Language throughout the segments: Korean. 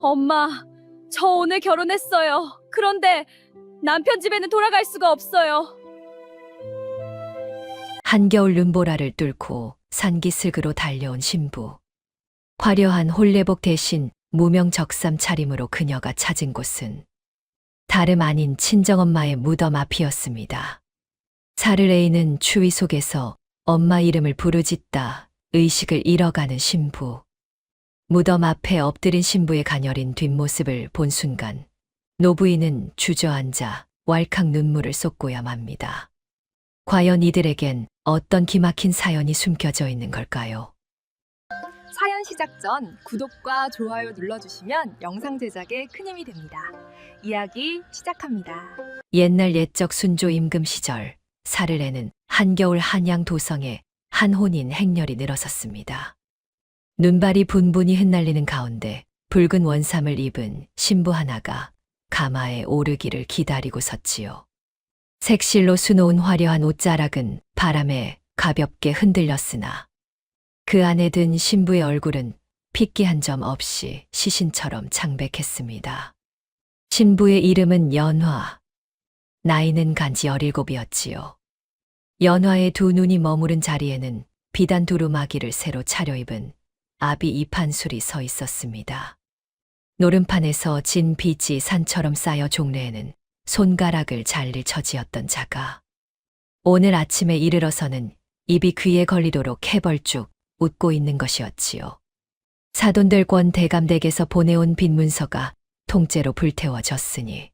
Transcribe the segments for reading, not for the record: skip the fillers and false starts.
엄마, 저 오늘 결혼했어요. 그런데 남편 집에는 돌아갈 수가 없어요. 한겨울 눈보라를 뚫고 산기슭으로 달려온 신부. 화려한 홀레복 대신 무명 적삼 차림으로 그녀가 찾은 곳은 다름 아닌 친정엄마의 무덤 앞이었습니다. 사르레이는 추위 속에서 엄마 이름을 부르짖다 의식을 잃어가는 신부. 무덤 앞에 엎드린 신부의 가녀린 뒷모습을 본 순간 노부인은 주저앉아 왈칵 눈물을 쏟고야 맙니다. 과연 이들에겐 어떤 기막힌 사연이 숨겨져 있는 걸까요? 사연 시작 전 구독과 좋아요 눌러주시면 영상 제작에 큰 힘이 됩니다. 이야기 시작합니다. 옛날 옛적 순조 임금 시절 사르레는 한겨울 한양 도성에 한 혼인 행렬이 늘어섰습니다. 눈발이 분분히 흩날리는 가운데 붉은 원삼을 입은 신부 하나가 가마에 오르기를 기다리고 섰지요. 색실로 수놓은 화려한 옷자락은 바람에 가볍게 흔들렸으나 그 안에 든 신부의 얼굴은 핏기 한 점 없이 시신처럼 창백했습니다. 신부의 이름은 연화, 나이는 간지 17이었지요. 연화의 두 눈이 머무른 자리에는 비단 두루마기를 새로 차려입은 아비 이판술이 서 있었습니다. 노름판에서 진 빛이 산처럼 쌓여 종래에는 손가락을 잘릴 처지였던 자가 오늘 아침에 이르러서는 입이 귀에 걸리도록 해벌쭉 웃고 있는 것이었지요. 사돈들권 대감댁에서 보내온 빈문서가 통째로 불태워졌으니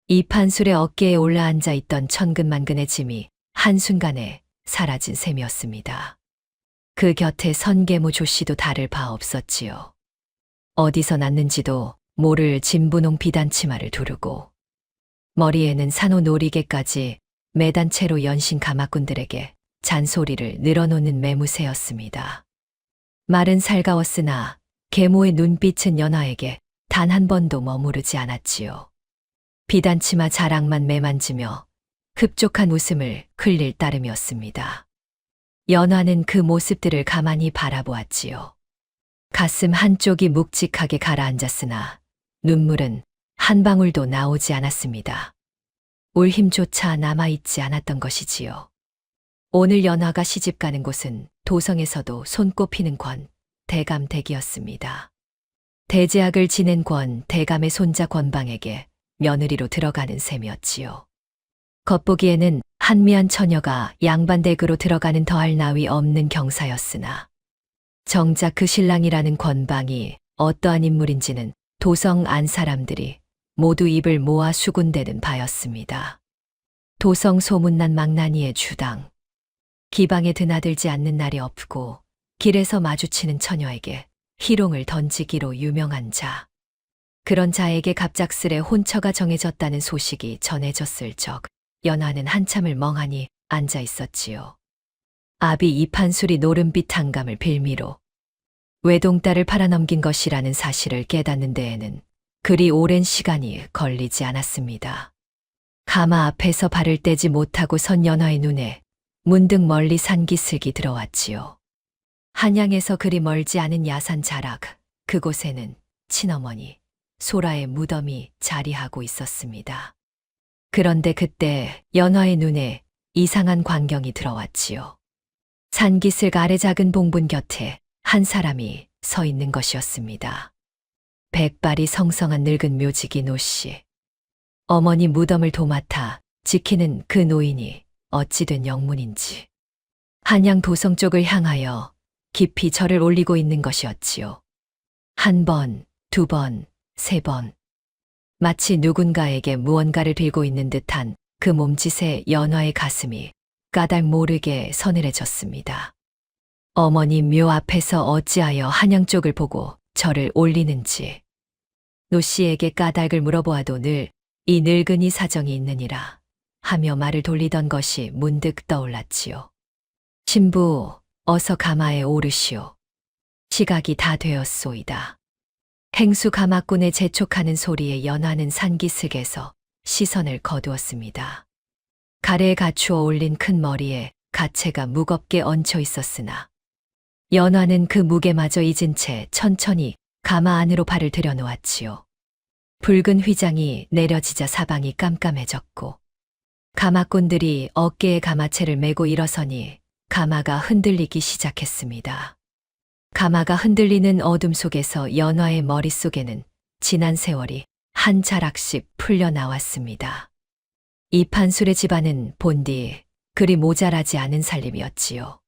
이 판술의 어깨에 올라앉아 있던 천근만근의 짐이 한순간에 사라진 셈이었습니다. 그 곁에 선계모 조씨도 다를 바 없었지요. 어디서 났는지도 모를 진분홍 비단치마를 두르고 머리에는 산호 놀이개까지 매단 채로 연신 가마꾼들에게 잔소리를 늘어놓는 매무새였습니다. 말은 살가웠으나 계모의 눈빛은 연화에게 단 한 번도 머무르지 않았지요. 비단치마 자락만 매만지며 흡족한 웃음을 흘릴 따름이었습니다. 연화는 그 모습들을 가만히 바라보았지요. 가슴 한쪽이 묵직하게 가라앉았으나 눈물은 한 방울도 나오지 않았습니다. 울 힘조차 남아있지 않았던 것이지요. 오늘 연화가 시집가는 곳은 도성에서도 손꼽히는 권 대감댁이었습니다. 대제학을 지낸 권 대감의 손자 권방에게 며느리로 들어가는 셈이었지요. 겉보기에는 한미한 처녀가 양반댁으로 들어가는 더할 나위 없는 경사였으나 정작 그 신랑이라는 권방이 어떠한 인물인지는 도성 안 사람들이 모두 입을 모아 수군대는 바였습니다. 도성 소문난 망나니의 주당. 기방에 드나들지 않는 날이 없고 길에서 마주치는 처녀에게 희롱을 던지기로 유명한 자. 그런 자에게 갑작스레 혼처가 정해졌다는 소식이 전해졌을 적 연화는 한참을 멍하니 앉아 있었지요. 아비 이판술이 노른빛 한감을 빌미로 외동딸을 팔아넘긴 것이라는 사실을 깨닫는 데에는 그리 오랜 시간이 걸리지 않았습니다. 가마 앞에서 발을 떼지 못하고 선 연화의 눈에 문득 멀리 산기슭이 들어왔지요. 한양에서 그리 멀지 않은 야산 자락, 그곳에는 친어머니 소라의 무덤이 자리하고 있었습니다. 그런데 그때 연화의 눈에 이상한 광경이 들어왔지요. 산기슭 아래 작은 봉분 곁에 한 사람이 서 있는 것이었습니다. 백발이 성성한 늙은 묘직이 노씨. 어머니 무덤을 도맡아 지키는 그 노인이 어찌 된 영문인지 한양 도성 쪽을 향하여 깊이 절을 올리고 있는 것이었지요. 한 번, 두 번, 세 번. 마치 누군가에게 무언가를 빌고 있는 듯한 그 몸짓에 연화의 가슴이 까닭 모르게 서늘해졌습니다. 어머니 묘 앞에서 어찌하여 한양 쪽을 보고 절을 올리는지 노씨에게 까닭을 물어보아도 늘 이 늙은이 사정이 있느니라 하며 말을 돌리던 것이 문득 떠올랐지요. 신부, 어서 가마에 오르시오. 시각이 다 되었소이다. 행수 가마꾼의 재촉하는 소리에 연화는 산기슭에서 시선을 거두었습니다. 가래에 갖추어 올린 큰 머리에 가채가 무겁게 얹혀 있었으나 연화는 그 무게마저 잊은 채 천천히 가마 안으로 발을 들여놓았지요. 붉은 휘장이 내려지자 사방이 깜깜해졌고 가마꾼들이 어깨에 가마채를 메고 일어서니 가마가 흔들리기 시작했습니다. 가마가 흔들리는 어둠 속에서 연화의 머릿속에는 지난 세월이 한 자락씩 풀려나왔습니다. 이 판술의 집안은 본디 그리 모자라지 않은 살림이었지요.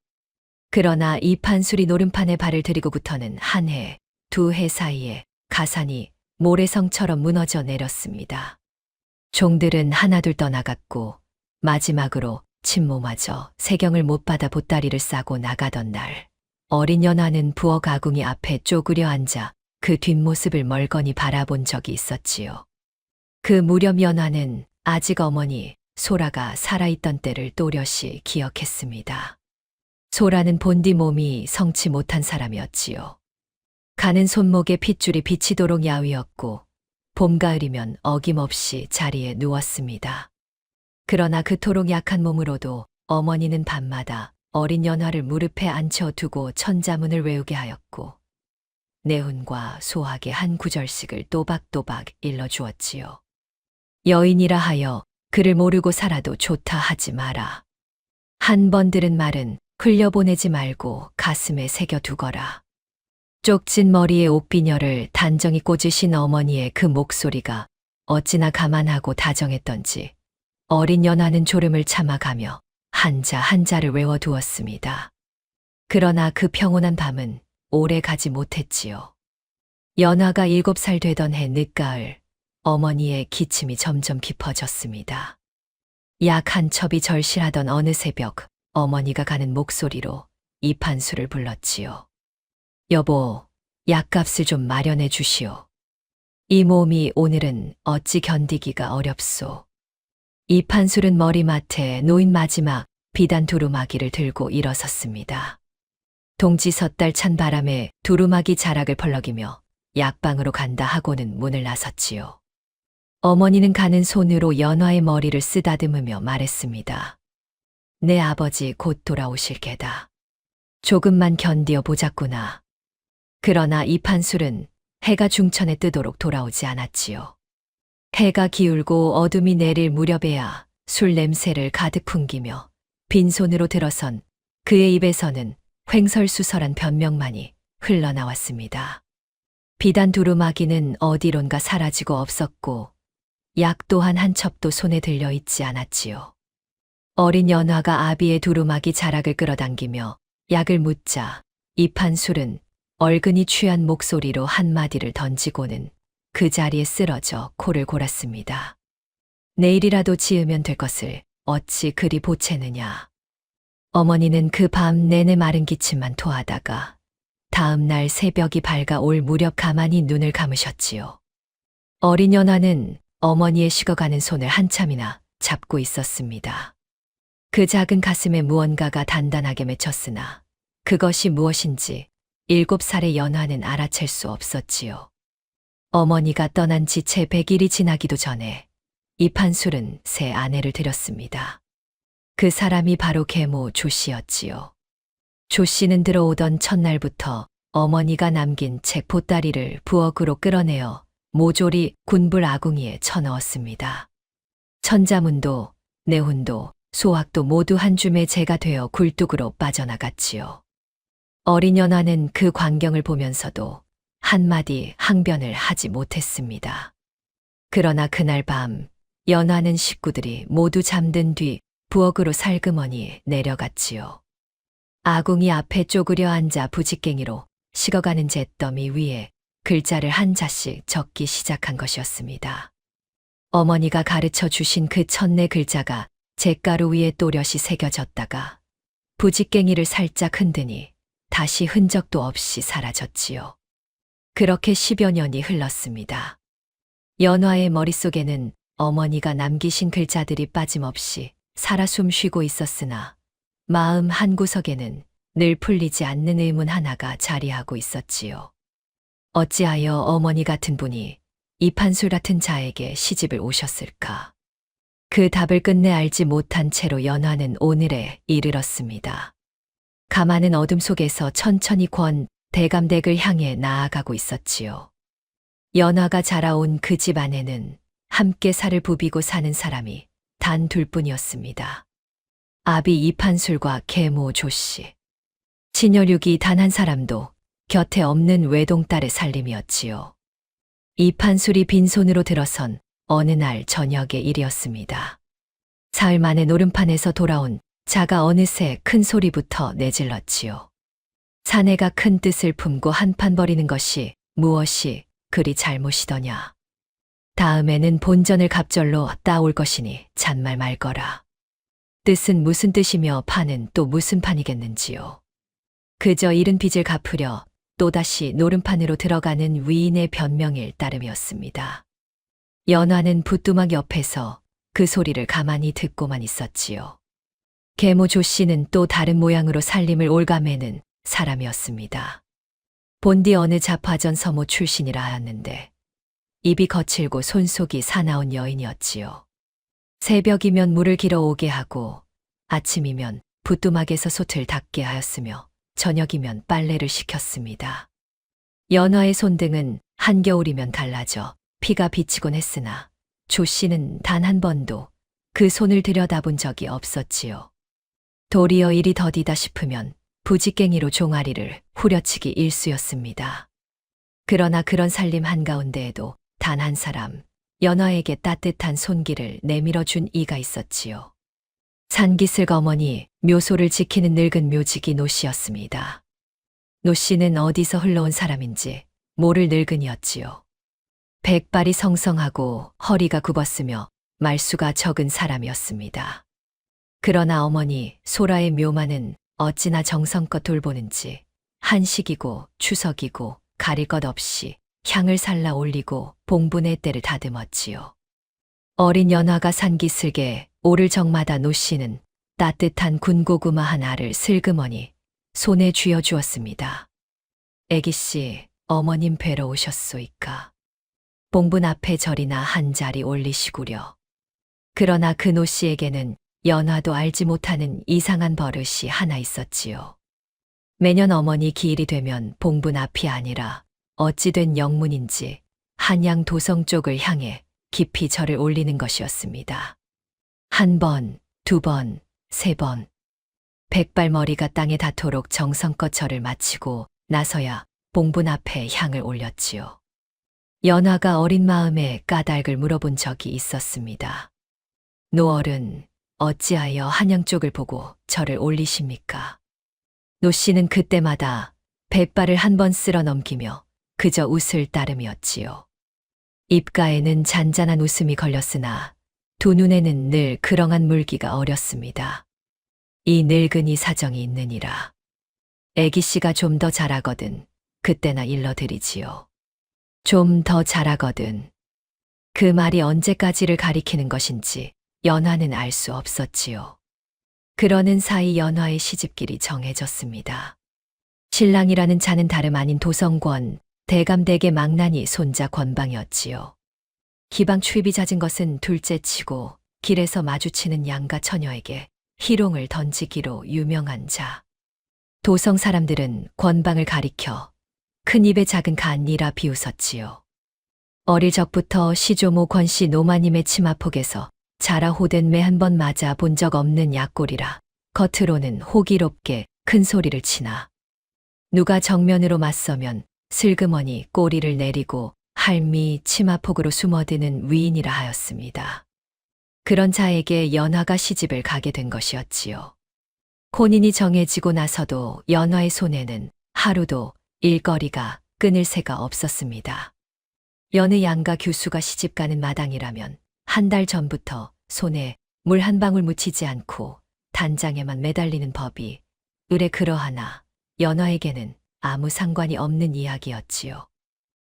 그러나 이 판술이 노름판에 발을 들이고부터는 한 해, 두 해 사이에 가산이 모래성처럼 무너져 내렸습니다. 종들은 하나둘 떠나갔고 마지막으로 친모마저 세경을 못 받아 보따리를 싸고 나가던 날 어린 연화는 부엌 아궁이 앞에 쪼그려 앉아 그 뒷모습을 멀거니 바라본 적이 있었지요. 그 무렵 연화는 아직 어머니 소라가 살아있던 때를 또렷이 기억했습니다. 소라는 본디 몸이 성치 못한 사람이었지요. 가는 손목에 핏줄이 비치도록 야위었고 봄 가을이면 어김없이 자리에 누웠습니다. 그러나 그토록 약한 몸으로도 어머니는 밤마다 어린 연화를 무릎에 앉혀두고 천자문을 외우게 하였고 내훈과 소학의 한 구절씩을 또박또박 일러주었지요. 여인이라 하여 그를 모르고 살아도 좋다 하지 마라. 한 번 들은 말은 흘려보내지 말고 가슴에 새겨두거라. 쪽진 머리에 옷비녀를 단정히 꽂으신 어머니의 그 목소리가 어찌나 가만하고 다정했던지 어린 연화는 졸음을 참아가며 한자 한자를 외워두었습니다. 그러나 그 평온한 밤은 오래 가지 못했지요. 연화가 7살 되던 해 늦가을 어머니의 기침이 점점 깊어졌습니다. 약 한 첩이 절실하던 어느 새벽 어머니가 가는 목소리로 이 판수를 불렀지요. 여보, 약값을 좀 마련해 주시오. 이 몸이 오늘은 어찌 견디기가 어렵소. 이 판술은 머리맡에 놓인 마지막 비단 두루마기를 들고 일어섰습니다. 동지 섣달 찬 바람에 두루마기 자락을 펄럭이며 약방으로 간다 하고는 문을 나섰지요. 어머니는 가는 손으로 연화의 머리를 쓰다듬으며 말했습니다. 내 아버지 곧 돌아오실 게다. 조금만 견디어 보자꾸나. 그러나 이 판술은 해가 중천에 뜨도록 돌아오지 않았지요. 해가 기울고 어둠이 내릴 무렵에야 술 냄새를 가득 풍기며 빈손으로 들어선 그의 입에서는 횡설수설한 변명만이 흘러나왔습니다. 비단 두루마기는 어디론가 사라지고 없었고 약 또한 한 첩도 손에 들려 있지 않았지요. 어린 연화가 아비의 두루마기 자락을 끌어당기며 약을 묻자 이 판술은 얼근히 취한 목소리로 한마디를 던지고는 그 자리에 쓰러져 코를 골았습니다. 내일이라도 지으면 될 것을 어찌 그리 보채느냐. 어머니는 그 밤 내내 마른 기침만 토하다가 다음 날 새벽이 밝아 올 무렵 가만히 눈을 감으셨지요. 어린 연화는 어머니의 식어가는 손을 한참이나 잡고 있었습니다. 그 작은 가슴에 무언가가 단단하게 맺혔으나 그것이 무엇인지 7살의 연화는 알아챌 수 없었지요. 어머니가 떠난 지 채 100일이 지나기도 전에 이 판술은 새 아내를 들였습니다. 그 사람이 바로 계모 조씨였지요. 조씨는 들어오던 첫날부터 어머니가 남긴 책 보따리를 부엌으로 끌어내어 모조리 군불 아궁이에 쳐넣었습니다. 천자문도 내훈도 소학도 모두 한 줌의 재가 되어 굴뚝으로 빠져나갔지요. 어린 연화는 그 광경을 보면서도 한마디 항변을 하지 못했습니다. 그러나 그날 밤 연화는 식구들이 모두 잠든 뒤 부엌으로 살그머니 내려갔지요. 아궁이 앞에 쪼그려 앉아 부직갱이로 식어가는 잿더미 위에 글자를 한 자씩 적기 시작한 것이었습니다. 어머니가 가르쳐 주신 그 첫네 글자가 잿가루 위에 또렷이 새겨졌다가 부직갱이를 살짝 흔드니 다시 흔적도 없이 사라졌지요. 그렇게 10여 년이 흘렀습니다. 연화의 머릿속에는 어머니가 남기신 글자들이 빠짐없이 살아 숨쉬고 있었으나 마음 한구석에는 늘 풀리지 않는 의문 하나가 자리하고 있었지요. 어찌하여 어머니 같은 분이 이 판술 같은 자에게 시집을 오셨을까? 그 답을 끝내 알지 못한 채로 연화는 오늘에 이르렀습니다. 가마는 어둠 속에서 천천히 권 대감댁을 향해 나아가고 있었지요. 연화가 자라온 그 집 안에는 함께 살을 부비고 사는 사람이 단 둘뿐이었습니다. 아비 이판술과 계모 조씨. 친여육이 단 한 사람도 곁에 없는 외동딸의 살림이었지요. 이판술이 빈손으로 들어선 어느 날 저녁의 일이었습니다. 사흘 만에 노름판에서 돌아온 자가 어느새 큰 소리부터 내질렀지요. 사내가 큰 뜻을 품고 한판 벌이는 것이 무엇이 그리 잘못이더냐. 다음에는 본전을 갑절로 따올 것이니 잔말 말거라. 뜻은 무슨 뜻이며 판은 또 무슨 판이겠는지요. 그저 잃은 빚을 갚으려 또다시 노름판으로 들어가는 위인의 변명일 따름이었습니다. 연화는 부뚜막 옆에서 그 소리를 가만히 듣고만 있었지요. 계모 조씨는 또 다른 모양으로 살림을 올가매는 사람이었습니다. 본디 어느 자파전 서모 출신이라 하였는데 입이 거칠고 손속이 사나운 여인이었지요. 새벽이면 물을 길어 오게 하고 아침이면 부뚜막에서 솥을 닦게 하였으며 저녁이면 빨래를 시켰습니다. 연화의 손등은 한겨울이면 갈라져 피가 비치곤 했으나 조 씨는 단 한 번도 그 손을 들여다본 적이 없었지요. 도리어 일이 더디다 싶으면 부지깽이로 종아리를 후려치기 일쑤였습니다. 그러나 그런 살림 한가운데에도 단 한 사람, 연화에게 따뜻한 손길을 내밀어 준 이가 있었지요. 산기슭 어머니 묘소를 지키는 늙은 묘직이 노 씨였습니다. 노 씨는 어디서 흘러온 사람인지 모를 늙은이였지요. 백발이 성성하고 허리가 굽었으며 말수가 적은 사람이었습니다. 그러나 어머니 소라의 묘만은 어찌나 정성껏 돌보는지 한식이고 추석이고 가릴 것 없이 향을 살라 올리고 봉분의 때를 다듬었지요. 어린 연화가 산기슭에 오를 적마다 노 씨는 따뜻한 군고구마한 알을 슬그머니 손에 쥐어 주었습니다. 애기씨, 어머님 뵈러 오셨소이까. 봉분 앞에 절이나 한 자리 올리시구려. 그러나 그 노 씨에게는 연화도 알지 못하는 이상한 버릇이 하나 있었지요. 매년 어머니 기일이 되면 봉분 앞이 아니라 어찌된 영문인지 한양 도성 쪽을 향해 깊이 절을 올리는 것이었습니다. 한 번, 두 번, 세 번. 백발머리가 땅에 닿도록 정성껏 절을 마치고 나서야 봉분 앞에 향을 올렸지요. 연화가 어린 마음에 까닭을 물어본 적이 있었습니다. 노어른, 어찌하여 한양 쪽을 보고 절을 올리십니까? 노 씨는 그때마다 백발을 한 번 쓸어 넘기며 그저 웃을 따름이었지요. 입가에는 잔잔한 웃음이 걸렸으나 두 눈에는 늘 그렁한 물기가 어렸습니다. 이 늙은이 사정이 있느니라. 애기씨가 좀 더 자라거든 그때나 일러드리지요. 좀 더 자라거든. 그 말이 언제까지를 가리키는 것인지 연화는 알 수 없었지요. 그러는 사이 연화의 시집길이 정해졌습니다. 신랑이라는 자는 다름 아닌 도성권 대감댁의 망나니 손자 권방이었지요. 기방 추입이 잦은 것은 둘째치고 길에서 마주치는 양가 처녀에게 희롱을 던지기로 유명한 자. 도성 사람들은 권방을 가리켜 큰 입에 작은 간이라 비웃었지요. 어릴 적부터 시조모 권씨 노마님의 치마폭에서 자라 호된 매 한 번 맞아 본 적 없는 약골이라 겉으로는 호기롭게 큰 소리를 치나 누가 정면으로 맞서면 슬그머니 꼬리를 내리고 할미 치마폭으로 숨어드는 위인이라 하였습니다. 그런 자에게 연화가 시집을 가게 된 것이었지요. 혼인이 정해지고 나서도 연화의 손에는 하루도 일거리가 끊을 새가 없었습니다. 여느 양가 교수가 시집가는 마당이라면 한 달 전부터 손에 물 한 방울 묻히지 않고 단장에만 매달리는 법이 의례 그러하나 연화에게는 아무 상관이 없는 이야기였지요.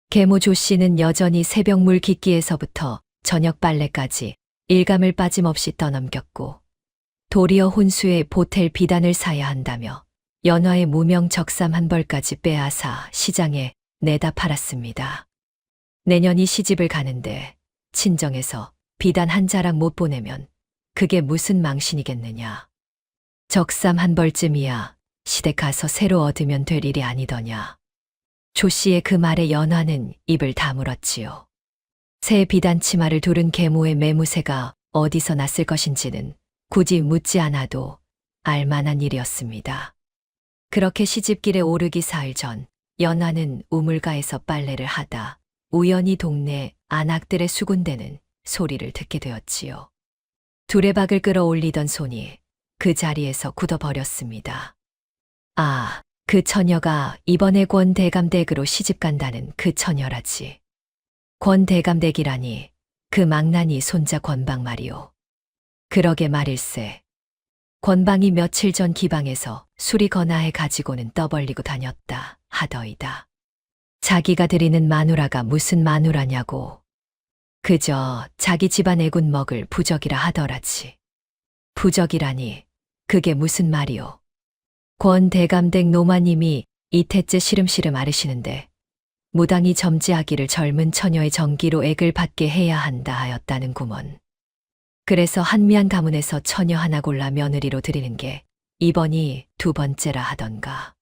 계모 조 씨는 여전히 새벽 물 깃기에서부터 저녁 빨래까지 일감을 빠짐없이 떠넘겼고 도리어 혼수에 보탤 비단을 사야 한다며 연화의 무명 적삼 한 벌까지 빼앗아 시장에 내다 팔았습니다. 내년이 시집을 가는데 친정에서 비단 한 자락 못 보내면 그게 무슨 망신이겠느냐. 적삼 한 벌쯤이야 시댁 가서 새로 얻으면 될 일이 아니더냐. 조 씨의 그 말에 연화는 입을 다물었지요. 새 비단 치마를 두른 계모의 매무새가 어디서 났을 것인지는 굳이 묻지 않아도 알만한 일이었습니다. 그렇게 시집길에 오르기 사흘 전 연화는 우물가에서 빨래를 하다 우연히 동네 안악들의 수군대는 소리를 듣게 되었지요. 두레박을 끌어올리던 손이 그 자리에서 굳어버렸습니다. 아, 그 처녀가 이번에 권대감댁으로 시집간다는 그 처녀라지. 권대감댁이라니 그 망나니 손자 권방 말이오. 그러게 말일세. 권방이 며칠 전 기방에서 술이 거나해 가지고는 떠벌리고 다녔다 하더이다. 자기가 들이는 마누라가 무슨 마누라냐고. 그저 자기 집안 애군 먹을 부적이라 하더라지. 부적이라니 그게 무슨 말이오. 권 대감댁 노마님이 이태째 시름시름 앓으시는데 무당이 점지하기를 젊은 처녀의 정기로 액을 받게 해야 한다 하였다는 구먼. 그래서 한미한 가문에서 처녀 하나 골라 며느리로 드리는 게 이번이 두 번째라 하던가.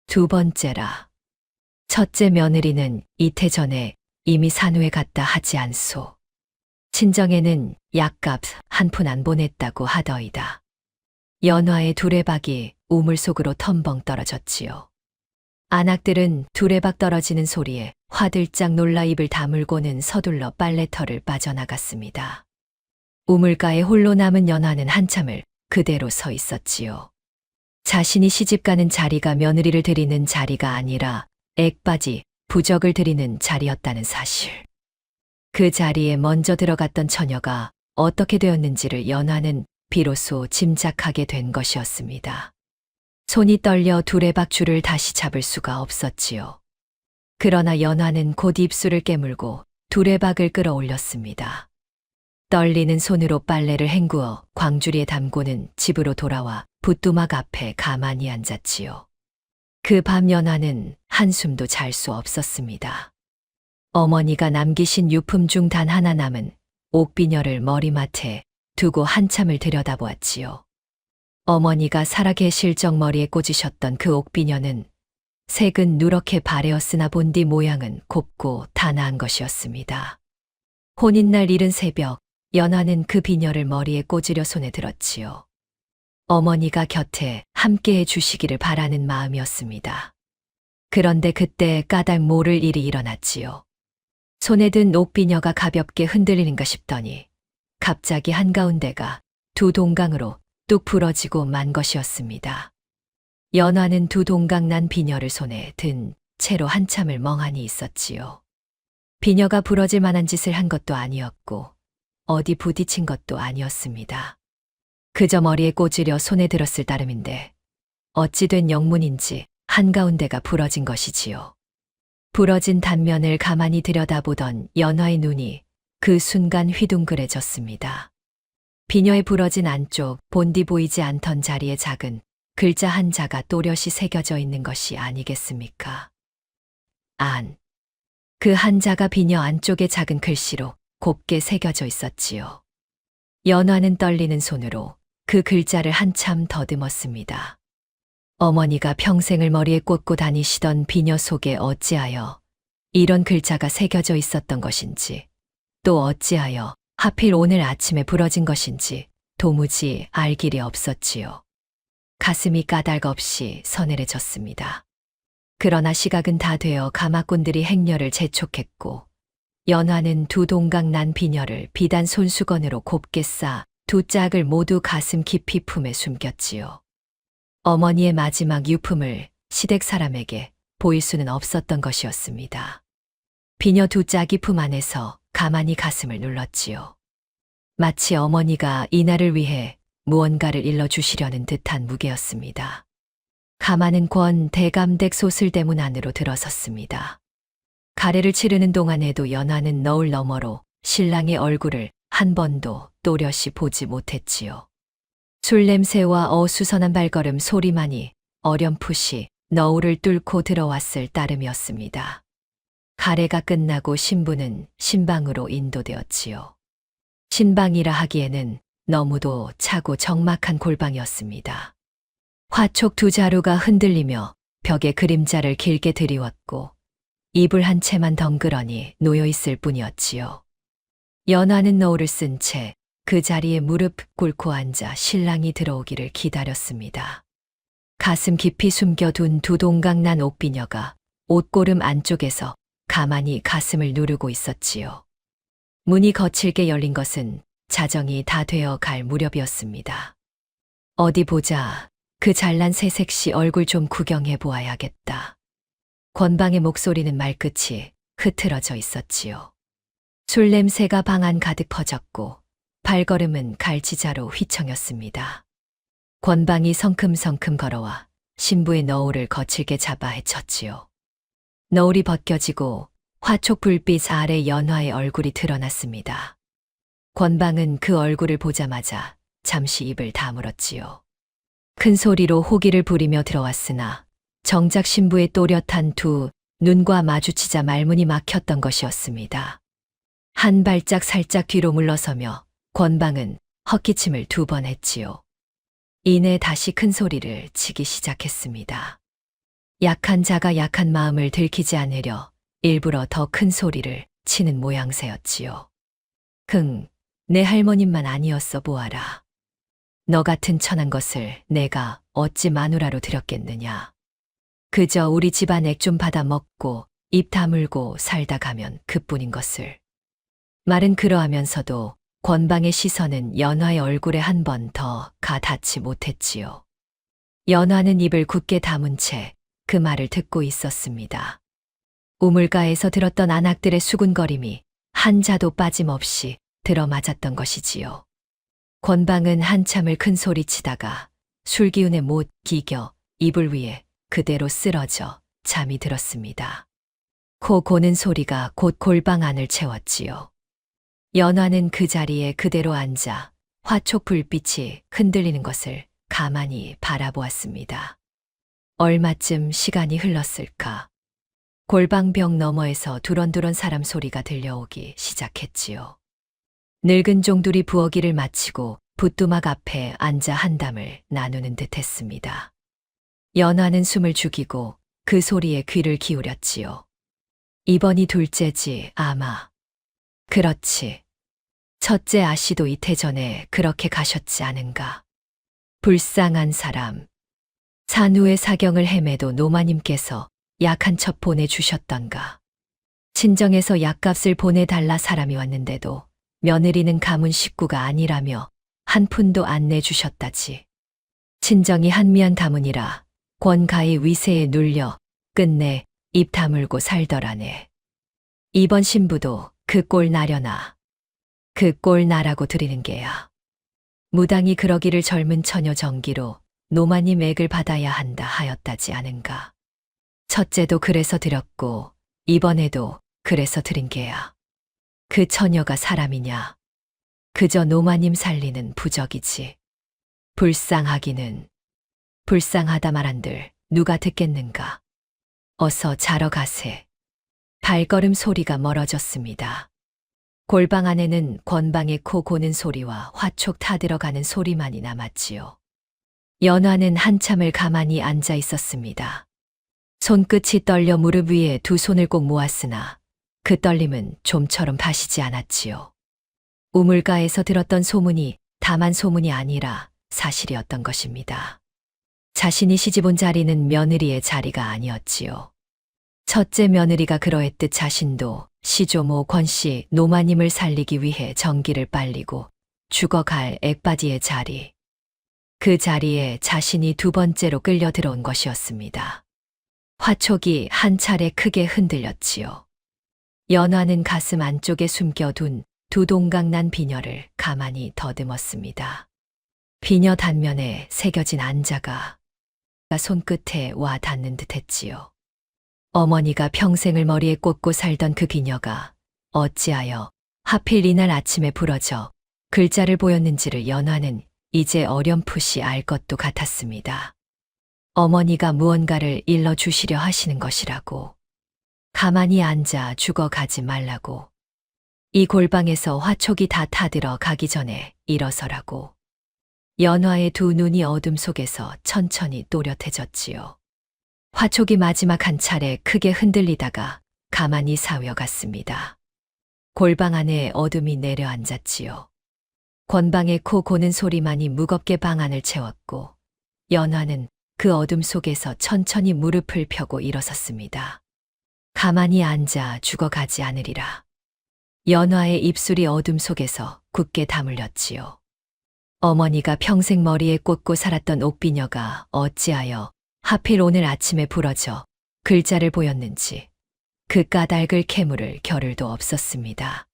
두 번째라. 첫째 며느리는 이태 전에 이미 산후에 갔다 하지 않소. 친정에는 약값 한 푼 안 보냈다고 하더이다. 연화의 두레박이 우물 속으로 텀벙 떨어졌지요. 안악들은 두레박 떨어지는 소리에 화들짝 놀라 입을 다물고는 서둘러 빨래터를 빠져나갔습니다. 우물가에 홀로 남은 연화는 한참을 그대로 서 있었지요. 자신이 시집가는 자리가 며느리를 드리는 자리가 아니라 액바지, 부적을 드리는 자리였다는 사실. 그 자리에 먼저 들어갔던 처녀가 어떻게 되었는지를 연화는 비로소 짐작하게 된 것이었습니다. 손이 떨려 두레박 줄을 다시 잡을 수가 없었지요. 그러나 연화는 곧 입술을 깨물고 두레박을 끌어올렸습니다. 떨리는 손으로 빨래를 헹구어 광주리에 담고는 집으로 돌아와 붓두막 앞에 가만히 앉았지요. 그 밤 연화는 한숨도 잘 수 없었습니다. 어머니가 남기신 유품 중 단 하나 남은 옥비녀를 머리맡에 두고 한참을 들여다보았지요. 어머니가 살아계실 적 머리에 꽂으셨던 그 옥비녀는 색은 누렇게 바래었으나 본디 모양은 곱고 단아한 것이었습니다. 혼인날 이른 새벽 연화는 그 비녀를 머리에 꽂으려 손에 들었지요. 어머니가 곁에 함께해 주시기를 바라는 마음이었습니다. 그런데 그때 까닭 모를 일이 일어났지요. 손에 든 옥비녀가 가볍게 흔들리는가 싶더니 갑자기 한가운데가 두 동강으로 뚝 부러지고 만 것이었습니다. 연화는 두 동강 난 비녀를 손에 든 채로 한참을 멍하니 있었지요. 비녀가 부러질 만한 짓을 한 것도 아니었고 어디 부딪힌 것도 아니었습니다. 그저 머리에 꽂으려 손에 들었을 따름인데 어찌 된 영문인지 한가운데가 부러진 것이지요. 부러진 단면을 가만히 들여다보던 연화의 눈이 그 순간 휘둥그레졌습니다. 비녀의 부러진 안쪽 본디 보이지 않던 자리에 작은 글자 한자가 또렷이 새겨져 있는 것이 아니겠습니까? 안. 그 한자가 비녀 안쪽의 작은 글씨로 곱게 새겨져 있었지요. 연화는 떨리는 손으로 그 글자를 한참 더듬었습니다. 어머니가 평생을 머리에 꽂고 다니시던 비녀 속에 어찌하여 이런 글자가 새겨져 있었던 것인지, 또 어찌하여 하필 오늘 아침에 부러진 것인지 도무지 알 길이 없었지요. 가슴이 까닭없이 서늘해졌습니다. 그러나 시각은 다 되어 가마꾼들이 행렬을 재촉했고 연화는 두 동강 난 비녀를 비단 손수건으로 곱게 싸 두 짝을 모두 가슴 깊이 품에 숨겼지요. 어머니의 마지막 유품을 시댁 사람에게 보일 수는 없었던 것이었습니다. 비녀 두 짝이 품 안에서 가만히 가슴을 눌렀지요. 마치 어머니가 이날을 위해 무언가를 일러주시려는 듯한 무게였습니다. 가마는 권 대감댁 소슬대문 안으로 들어섰습니다. 가래를 치르는 동안에도 연화는 너울 너머로 신랑의 얼굴을 한 번도 또렷이 보지 못했지요. 술 냄새와 어수선한 발걸음 소리만이 어렴풋이 너울을 뚫고 들어왔을 따름이었습니다. 가래가 끝나고 신부는 신방으로 인도되었지요. 신방이라 하기에는 너무도 차고 적막한 골방이었습니다. 화촉 두 자루가 흔들리며 벽에 그림자를 길게 드리웠고 이불 한 채만 덩그러니 놓여 있을 뿐이었지요. 연화는 너울을 쓴 채 그 자리에 무릎 꿇고 앉아 신랑이 들어오기를 기다렸습니다. 가슴 깊이 숨겨둔 두 동강 난 옥비녀가 옷고름 안쪽에서 가만히 가슴을 누르고 있었지요. 문이 거칠게 열린 것은 자정이 다 되어 갈 무렵이었습니다. 어디 보자. 그 잘난 새색시 얼굴 좀 구경해 보아야겠다. 권방의 목소리는 말끝이 흐트러져 있었지요. 술 냄새가 방 안 가득 퍼졌고 발걸음은 갈치자로 휘청였습니다. 권방이 성큼성큼 걸어와 신부의 너울을 거칠게 잡아 헤쳤지요. 너울이 벗겨지고 화촉 불빛 아래 연화의 얼굴이 드러났습니다. 권방은 그 얼굴을 보자마자 잠시 입을 다물었지요. 큰 소리로 호기를 부리며 들어왔으나 정작 신부의 또렷한 두 눈과 마주치자 말문이 막혔던 것이었습니다. 한 발짝 살짝 뒤로 물러서며 권방은 헛기침을 2번 했지요. 이내 다시 큰 소리를 치기 시작했습니다. 약한 자가 약한 마음을 들키지 않으려 일부러 더 큰 소리를 치는 모양새였지요. 내 할머님만 아니었어 보아라. 너 같은 천한 것을 내가 어찌 마누라로 들였겠느냐. 그저 우리 집안 액 좀 받아 먹고 입 다물고 살다 가면 그뿐인 것을. 말은 그러하면서도 권방의 시선은 연화의 얼굴에 한 번 더 가 닿지 못했지요. 연화는 입을 굳게 다문 채 그 말을 듣고 있었습니다. 우물가에서 들었던 안악들의 수군거림이 한 자도 빠짐없이 들어맞았던 것이지요. 권방은 한참을 큰 소리치다가 술기운에 못 기겨 이불 위에 그대로 쓰러져 잠이 들었습니다. 코 고는 소리가 곧 골방 안을 채웠지요. 연화는 그 자리에 그대로 앉아 화촉 불빛이 흔들리는 것을 가만히 바라보았습니다. 얼마쯤 시간이 흘렀을까? 골방벽 너머에서 두런두런 사람 소리가 들려오기 시작했지요. 늙은 종들이 부엌일을 마치고 붓두막 앞에 앉아 한담을 나누는 듯 했습니다. 연화는 숨을 죽이고 그 소리에 귀를 기울였지요. 이번이 둘째지 아마. 그렇지. 첫째 아씨도 이태 전에 그렇게 가셨지 않은가. 불쌍한 사람. 산후의 사경을 헤매도 노마님께서 약 한 첩 보내주셨던가. 친정에서 약값을 보내달라 사람이 왔는데도 며느리는 가문 식구가 아니라며 한 푼도 안 내주셨다지. 친정이 한미한 가문이라 권가의 위세에 눌려 끝내 입 다물고 살더라네. 이번 신부도 그 꼴 나려나. 그 꼴 나라고 드리는 게야. 무당이 그러기를 젊은 처녀 정기로 노마님 액을 받아야 한다 하였다지 않은가. 첫째도 그래서 드렸고 이번에도 그래서 드린 게야. 그 처녀가 사람이냐. 그저 노마님 살리는 부적이지. 불쌍하기는. 불쌍하다 말한들 누가 듣겠는가. 어서 자러 가세. 발걸음 소리가 멀어졌습니다. 골방 안에는 권방의 코 고는 소리와 화촉 타들어가는 소리만이 남았지요. 연화는 한참을 가만히 앉아 있었습니다. 손끝이 떨려 무릎 위에 두 손을 꼭 모았으나 그 떨림은 좀처럼 가시지 않았지요. 우물가에서 들었던 소문이 다만 소문이 아니라 사실이었던 것입니다. 자신이 시집온 자리는 며느리의 자리가 아니었지요. 첫째 며느리가 그러했듯 자신도 시조모 권씨 노마님을 살리기 위해 정기를 빨리고 죽어갈 액바지의 자리. 그 자리에 자신이 2번째로 끌려 들어온 것이었습니다. 화촉이 한 차례 크게 흔들렸지요. 연화는 가슴 안쪽에 숨겨둔 두 동강 난 비녀를 가만히 더듬었습니다. 비녀 단면에 새겨진 안자가 손끝에 와 닿는 듯 했지요. 어머니가 평생을 머리에 꽂고 살던 그 비녀가 어찌하여 하필 이날 아침에 부러져 글자를 보였는지를 연화는 이제 어렴풋이 알 것도 같았습니다. 어머니가 무언가를 일러주시려 하시는 것이라고. 가만히 앉아 죽어가지 말라고. 이 골방에서 화촉이 다 타들어 가기 전에 일어서라고. 연화의 두 눈이 어둠 속에서 천천히 또렷해졌지요. 화촉이 마지막 한 차례 크게 흔들리다가 가만히 사며갔습니다. 골방 안에 어둠이 내려앉았지요. 권방의 코 고는 소리만이 무겁게 방 안을 채웠고 연화는 그 어둠 속에서 천천히 무릎을 펴고 일어섰습니다. 가만히 앉아 죽어가지 않으리라. 연화의 입술이 어둠 속에서 굳게 다물렸지요. 어머니가 평생 머리에 꽂고 살았던 옥비녀가 어찌하여 하필 오늘 아침에 부러져 글자를 보였는지 그 까닭을 캐물을 겨를도 없었습니다.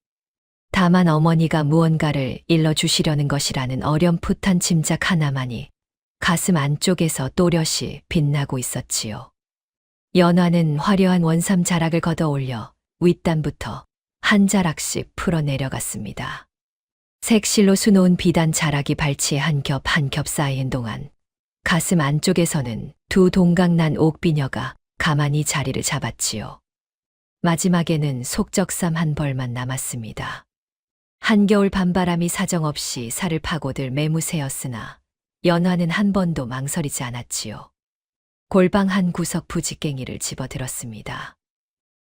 다만 어머니가 무언가를 일러주시려는 것이라는 어렴풋한 짐작 하나만이 가슴 안쪽에서 또렷이 빛나고 있었지요. 연화는 화려한 원삼 자락을 걷어 올려 윗단부터 한 자락씩 풀어 내려갔습니다. 색실로 수놓은 비단 자락이 발치에 한 겹 한 겹 쌓인 동안 가슴 안쪽에서는 두 동강난 옥비녀가 가만히 자리를 잡았지요. 마지막에는 속적삼 한 벌만 남았습니다. 한겨울 밤바람이 사정없이 살을 파고들 매무새였으나 연화는 한 번도 망설이지 않았지요. 골방 한 구석 부직갱이를 집어들었습니다.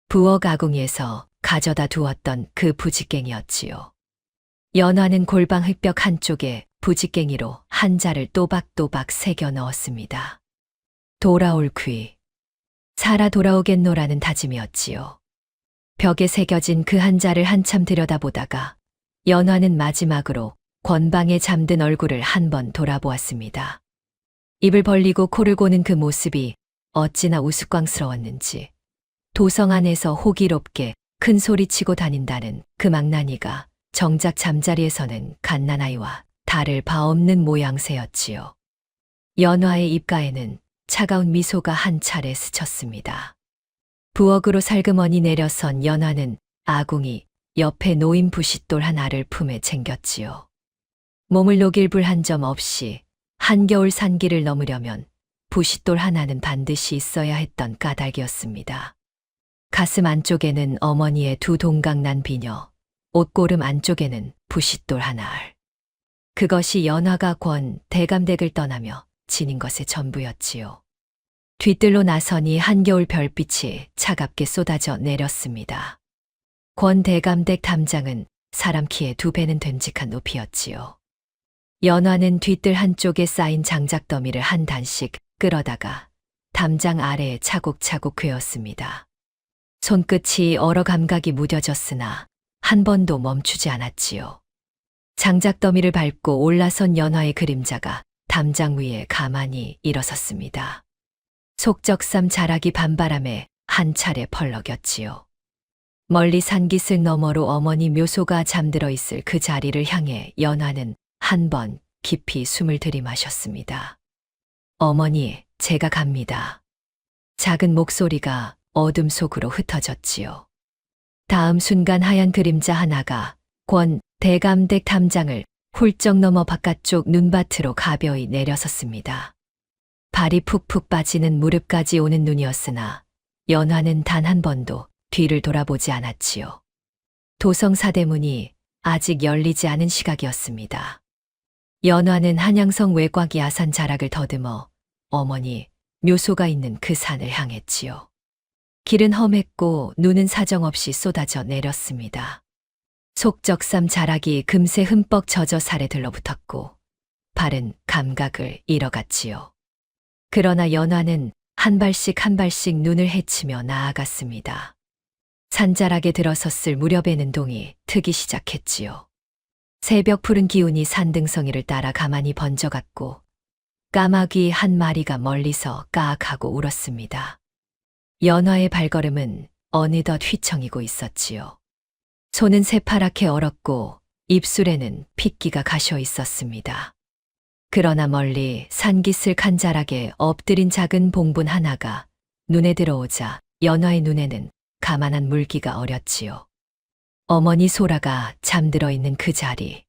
부엌 아궁이에서 가져다 두었던 그 부직갱이였지요. 연화는 골방 흙벽 한쪽에 부직갱이로 한자를 또박또박 새겨 넣었습니다. 돌아올 귀. 살아 돌아오겠노라는 다짐이었지요. 벽에 새겨진 그 한자를 한참 들여다보다가 연화는 마지막으로 권방에 잠든 얼굴을 한 번 돌아보았습니다. 입을 벌리고 코를 고는 그 모습이 어찌나 우스꽝스러웠는지 도성 안에서 호기롭게 큰 소리치고 다닌다는 그 망나니가 정작 잠자리에서는 갓난아이와 다를 바 없는 모양새였지요. 연화의 입가에는 차가운 미소가 한 차례 스쳤습니다. 부엌으로 살그머니 내려선 연화는 아궁이 옆에 놓인 부싯돌 하나를 품에 챙겼지요. 몸을 녹일 불 한 점 없이 한겨울 산길을 넘으려면 부싯돌 하나는 반드시 있어야 했던 까닭이었습니다. 가슴 안쪽에는 어머니의 두 동강난 비녀, 옷고름 안쪽에는 부싯돌 하나 알. 그것이 연화가 권 대감댁을 떠나며 지닌 것의 전부였지요. 뒤뜰로 나서니 한겨울 별빛이 차갑게 쏟아져 내렸습니다. 권 대감댁 담장은 사람 키의 2배는 됨직한 높이였지요. 연화는 뒤뜰 한쪽에 쌓인 장작더미를 한 단씩 끌어다가 담장 아래에 차곡차곡 괴었습니다. 손끝이 얼어 감각이 무뎌졌으나 한 번도 멈추지 않았지요. 장작더미를 밟고 올라선 연화의 그림자가 담장 위에 가만히 일어섰습니다. 속적삼 자락이 밤바람에 한 차례 펄럭였지요. 멀리 산기슭 너머로 어머니 묘소가 잠들어 있을 그 자리를 향해 연화는 한 번 깊이 숨을 들이마셨습니다. 어머니, 제가 갑니다. 작은 목소리가 어둠 속으로 흩어졌지요. 다음 순간 하얀 그림자 하나가 권 대감댁 담장을 훌쩍 넘어 바깥쪽 눈밭으로 가벼이 내려섰습니다. 발이 푹푹 빠지는 무릎까지 오는 눈이었으나 연화는 단 한 번도 뒤를 돌아보지 않았지요. 도성 사대문이 아직 열리지 않은 시각이었습니다. 연화는 한양성 외곽이 아산 자락을 더듬어 어머니 묘소가 있는 그 산을 향했지요. 길은 험했고 눈은 사정없이 쏟아져 내렸습니다. 속적삼 자락이 금세 흠뻑 젖어 살에 들러붙었고 발은 감각을 잃어갔지요. 그러나 연화는 한 발씩 한 발씩 눈을 헤치며 나아갔습니다. 산자락에 들어섰을 무렵에는 동이 트기 시작했지요. 새벽 푸른 기운이 산등성이를 따라 가만히 번져갔고 까마귀 한 마리가 멀리서 까악하고 울었습니다. 연화의 발걸음은 어느덧 휘청이고 있었지요. 손은 새파랗게 얼었고 입술에는 핏기가 가셔 있었습니다. 그러나 멀리 산기슭 한 자락에 엎드린 작은 봉분 하나가 눈에 들어오자 연화의 눈에는 가만한 물기가 어렸지요. 어머니 소라가 잠들어 있는 그 자리.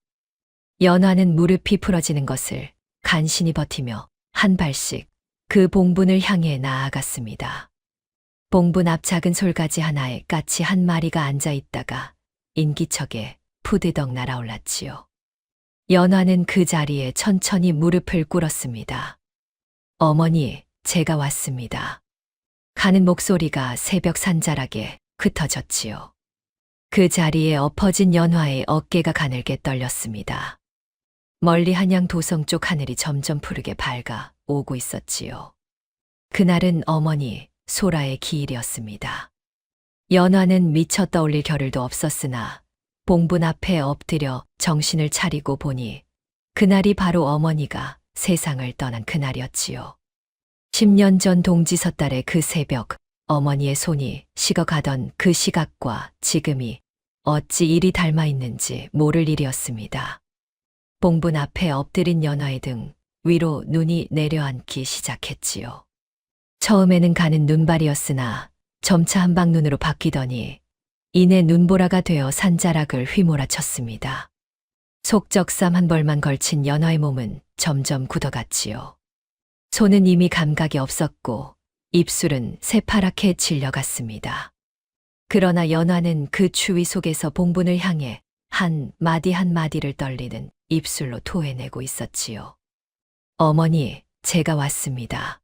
연화는 무릎이 풀어지는 것을 간신히 버티며 한 발씩 그 봉분을 향해 나아갔습니다. 봉분 앞 작은 솔가지 하나에 까치 한 마리가 앉아 있다가 인기척에 푸드덕 날아올랐지요. 연화는 그 자리에 천천히 무릎을 꿇었습니다. 어머니, 제가 왔습니다. 가는 목소리가 새벽 산자락에 흩어졌지요. 그 자리에 엎어진 연화의 어깨가 가늘게 떨렸습니다. 멀리 한양 도성 쪽 하늘이 점점 푸르게 밝아 오고 있었지요. 그날은 어머니 소라의 기일이었습니다. 연화는 미처 떠올릴 겨를도 없었으나 봉분 앞에 엎드려 정신을 차리고 보니 그날이 바로 어머니가 세상을 떠난 그날이었지요. 10년 전 동지섣달의 그 새벽, 어머니의 손이 식어가던 그 시각과 지금이 어찌 이리 닮아 있는지 모를 일이었습니다. 봉분 앞에 엎드린 연화의 등 위로 눈이 내려앉기 시작했지요. 처음에는 가는 눈발이었으나 점차 한방눈으로 바뀌더니 이내 눈보라가 되어 산자락을 휘몰아쳤습니다. 속적삼 한 벌만 걸친 연화의 몸은 점점 굳어갔지요. 손은 이미 감각이 없었고 입술은 새파랗게 질려갔습니다. 그러나 연화는 그 추위 속에서 봉분을 향해 한 마디를 떨리는 입술로 토해내고 있었지요. 어머니, 제가 왔습니다.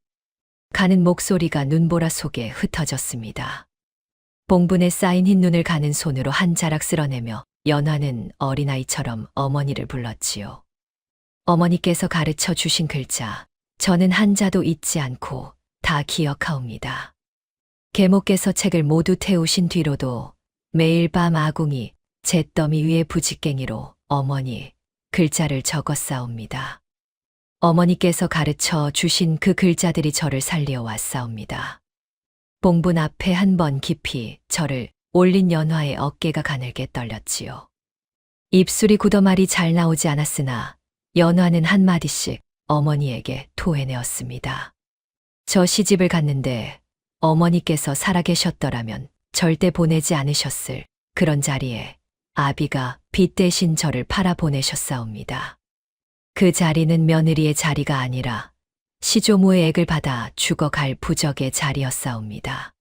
가는 목소리가 눈보라 속에 흩어졌습니다. 봉분에 쌓인 흰 눈을 가는 손으로 한 자락 쓸어내며 연화는 어린아이처럼 어머니를 불렀지요. 어머니께서 가르쳐 주신 글자, 저는 한자도 잊지 않고 다 기억하옵니다. 계모께서 책을 모두 태우신 뒤로도 매일 밤 아궁이 잿더미 위에 부직갱이로 어머니 글자를 적었사옵니다. 어머니께서 가르쳐 주신 그 글자들이 저를 살려 왔사옵니다. 봉분 앞에 한 번 깊이 저를 올린 연화의 어깨가 가늘게 떨렸지요. 입술이 굳어말이 잘 나오지 않았으나 연화는 한마디씩 어머니에게 토해내었습니다. 저 시집을 갔는데 어머니께서 살아계셨더라면 절대 보내지 않으셨을 그런 자리에 아비가 빚 대신 저를 팔아보내셨사옵니다. 그 자리는 며느리의 자리가 아니라 시조모의 액을 받아 죽어갈 부적의 자리였사옵니다.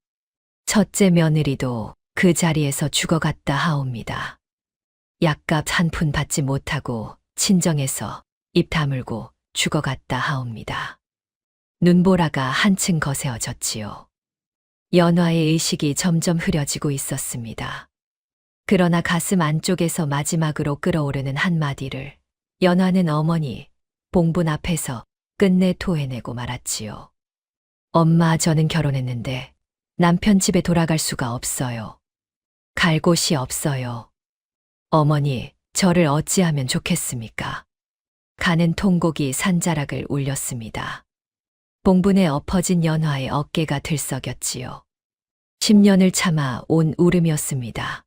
첫째 며느리도 그 자리에서 죽어갔다 하옵니다. 약값 한 푼 받지 못하고 친정에서 입 다물고 죽어갔다 하옵니다. 눈보라가 한층 거세어졌지요. 연화의 의식이 점점 흐려지고 있었습니다. 그러나 가슴 안쪽에서 마지막으로 끓어오르는 한마디를 연화는 어머니 봉분 앞에서 끝내 토해내고 말았지요. 엄마, 저는 결혼했는데 남편 집에 돌아갈 수가 없어요. 갈 곳이 없어요. 어머니, 저를 어찌하면 좋겠습니까? 가는 통곡이 산자락을 울렸습니다. 봉분에 엎어진 연화의 어깨가 들썩였지요. 10년을 참아 온 울음이었습니다.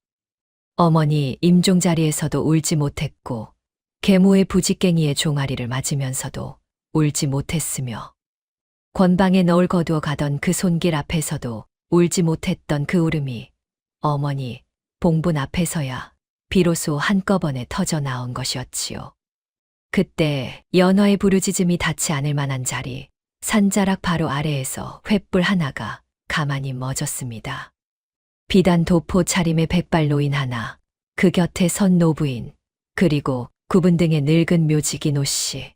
어머니 임종 자리에서도 울지 못했고 계모의 부직갱이의 종아리를 맞으면서도 울지 못했으며 권방에 너울 거두어 가던 그 손길 앞에서도 울지 못했던 그 울음이 어머니 봉분 앞에서야 비로소 한꺼번에 터져 나온 것이었지요. 그때 연화의 부르짖음이 닿지 않을 만한 자리, 산자락 바로 아래에서 횃불 하나가 가만히 멎었습니다. 비단 도포 차림의 백발 노인 하나, 그 곁에 선 노부인, 그리고 구분 등의 늙은 묘지기 노씨.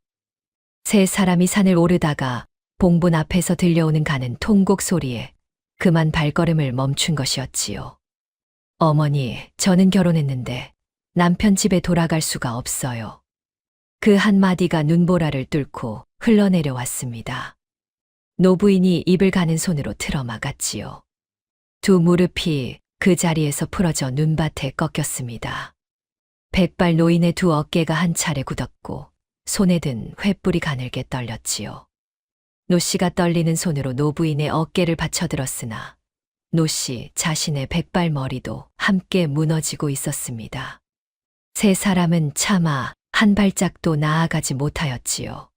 세 사람이 산을 오르다가 봉분 앞에서 들려오는 가는 통곡 소리에 그만 발걸음을 멈춘 것이었지요. 어머니, 저는 결혼했는데 남편 집에 돌아갈 수가 없어요. 그 한마디가 눈보라를 뚫고 흘러내려왔습니다. 노부인이 입을 가는 손으로 틀어막았지요. 두 무릎이 그 자리에서 풀어져 눈밭에 꺾였습니다. 백발 노인의 두 어깨가 한 차례 굳었고 손에 든 횃불이 가늘게 떨렸지요. 노씨가 떨리는 손으로 노부인의 어깨를 받쳐들었으나 노씨 자신의 백발 머리도 함께 무너지고 있었습니다. 세 사람은 차마 한 발짝도 나아가지 못하였지요.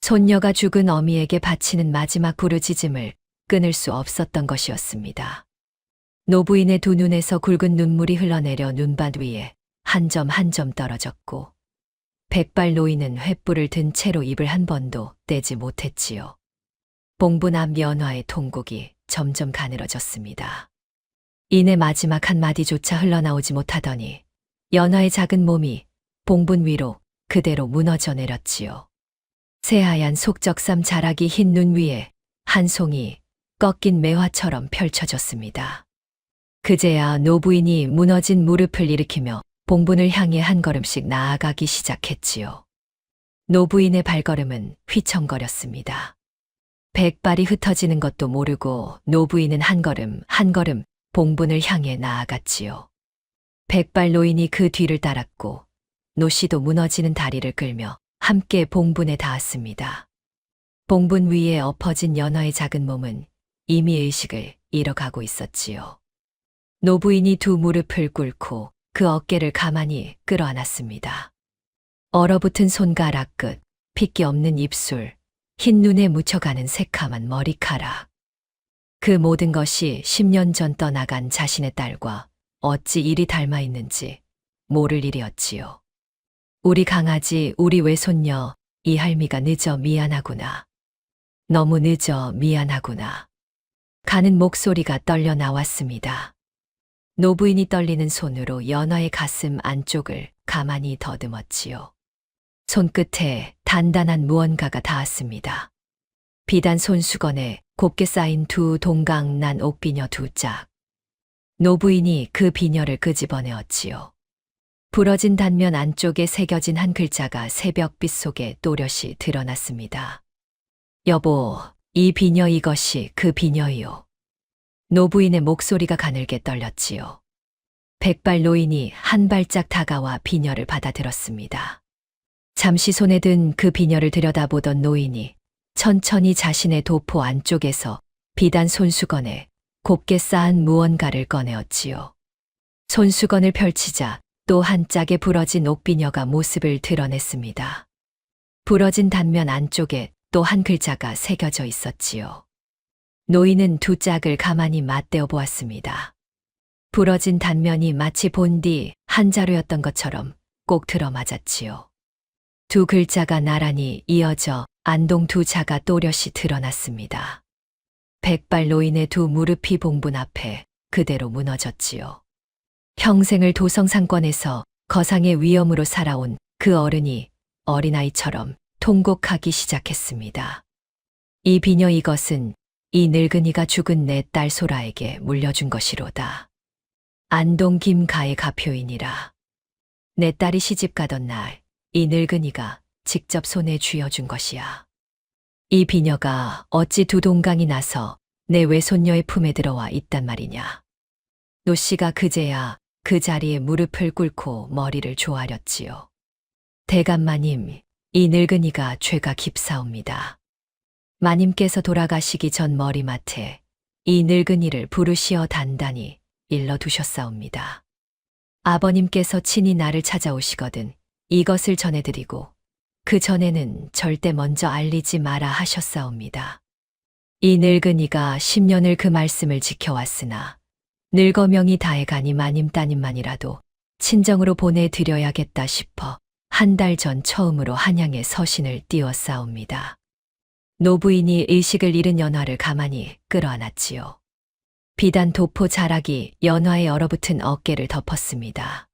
손녀가 죽은 어미에게 바치는 마지막 부르짖음을 끊을 수 없었던 것이었습니다. 노부인의 두 눈에서 굵은 눈물이 흘러내려 눈밭 위에 한 점 한 점 떨어졌고 백발 노인은 횃불을 든 채로 입을 한 번도 떼지 못했지요. 봉분 앞 연화의 통곡이 점점 가늘어졌습니다. 이내 마지막 한마디조차 흘러나오지 못하더니 연화의 작은 몸이 봉분 위로 그대로 무너져 내렸지요. 새하얀 속적삼 자락이 흰 눈 위에 한 송이 꺾인 매화처럼 펼쳐졌습니다. 그제야 노부인이 무너진 무릎을 일으키며 봉분을 향해 한 걸음씩 나아가기 시작했지요. 노부인의 발걸음은 휘청거렸습니다. 백발이 흩어지는 것도 모르고 노부인은 한 걸음 한 걸음 봉분을 향해 나아갔지요. 백발 노인이 그 뒤를 따랐고 노 씨도 무너지는 다리를 끌며 함께 봉분에 닿았습니다. 봉분 위에 엎어진 연화의 작은 몸은 이미 의식을 잃어가고 있었지요. 노부인이 두 무릎을 꿇고 그 어깨를 가만히 끌어안았습니다. 얼어붙은 손가락 끝, 핏기 없는 입술, 흰 눈에 묻혀가는 새카만 머리카락. 그 모든 것이 10년 전 떠나간 자신의 딸과 어찌 이리 닮아 있는지 모를 일이었지요. 우리 강아지, 우리 외손녀, 이 할미가 늦어 미안하구나. 너무 늦어 미안하구나. 가는 목소리가 떨려 나왔습니다. 노부인이 떨리는 손으로 연화의 가슴 안쪽을 가만히 더듬었지요. 손끝에 단단한 무언가가 닿았습니다. 비단 손수건에 곱게 쌓인 두 동강 난 옥비녀 두 짝. 노부인이 그 비녀를 끄집어내었지요. 부러진 단면 안쪽에 새겨진 한 글자가 새벽빛 속에 또렷이 드러났습니다. 여보, 이 비녀 이것이 그 비녀이요. 노부인의 목소리가 가늘게 떨렸지요. 백발 노인이 한 발짝 다가와 비녀를 받아들었습니다. 잠시 손에 든 그 비녀를 들여다보던 노인이 천천히 자신의 도포 안쪽에서 비단 손수건에 곱게 쌓은 무언가를 꺼내었지요. 손수건을 펼치자 또 한 짝의 부러진 옥비녀가 모습을 드러냈습니다. 부러진 단면 안쪽에 또 한 글자가 새겨져 있었지요. 노인은 두 짝을 가만히 맞대어 보았습니다. 부러진 단면이 마치 본디 한 자루였던 것처럼 꼭 들어맞았지요. 두 글자가 나란히 이어져 안동 두 자가 또렷이 드러났습니다. 백발 노인의 두 무릎이 봉분 앞에 그대로 무너졌지요. 평생을 도성상권에서 거상의 위엄으로 살아온 그 어른이 어린아이처럼 통곡하기 시작했습니다. 이 비녀 이것은 이 늙은이가 죽은 내 딸 소라에게 물려준 것이로다. 안동 김가의 가표이니라. 내 딸이 시집가던 날 이 늙은이가 직접 손에 쥐어준 것이야. 이 비녀가 어찌 두 동강이 나서 내 외손녀의 품에 들어와 있단 말이냐. 노 씨가 그제야 그 자리에 무릎을 꿇고 머리를 조아렸지요. 대감마님, 이 늙은이가 죄가 깊사옵니다. 마님께서 돌아가시기 전 머리맡에 이 늙은이를 부르시어 단단히 일러두셨사옵니다. 아버님께서 친히 나를 찾아오시거든 이것을 전해드리고 그 전에는 절대 먼저 알리지 마라 하셨사옵니다. 이 늙은이가 10년을 그 말씀을 지켜왔으나 늙어명이 다해가니 마님 따님만이라도 친정으로 보내드려야겠다 싶어 한 달 전 처음으로 한양에 서신을 띄웠사옵니다. 노부인이 의식을 잃은 연화를 가만히 끌어안았지요. 비단 도포 자락이 연화의 얼어붙은 어깨를 덮었습니다.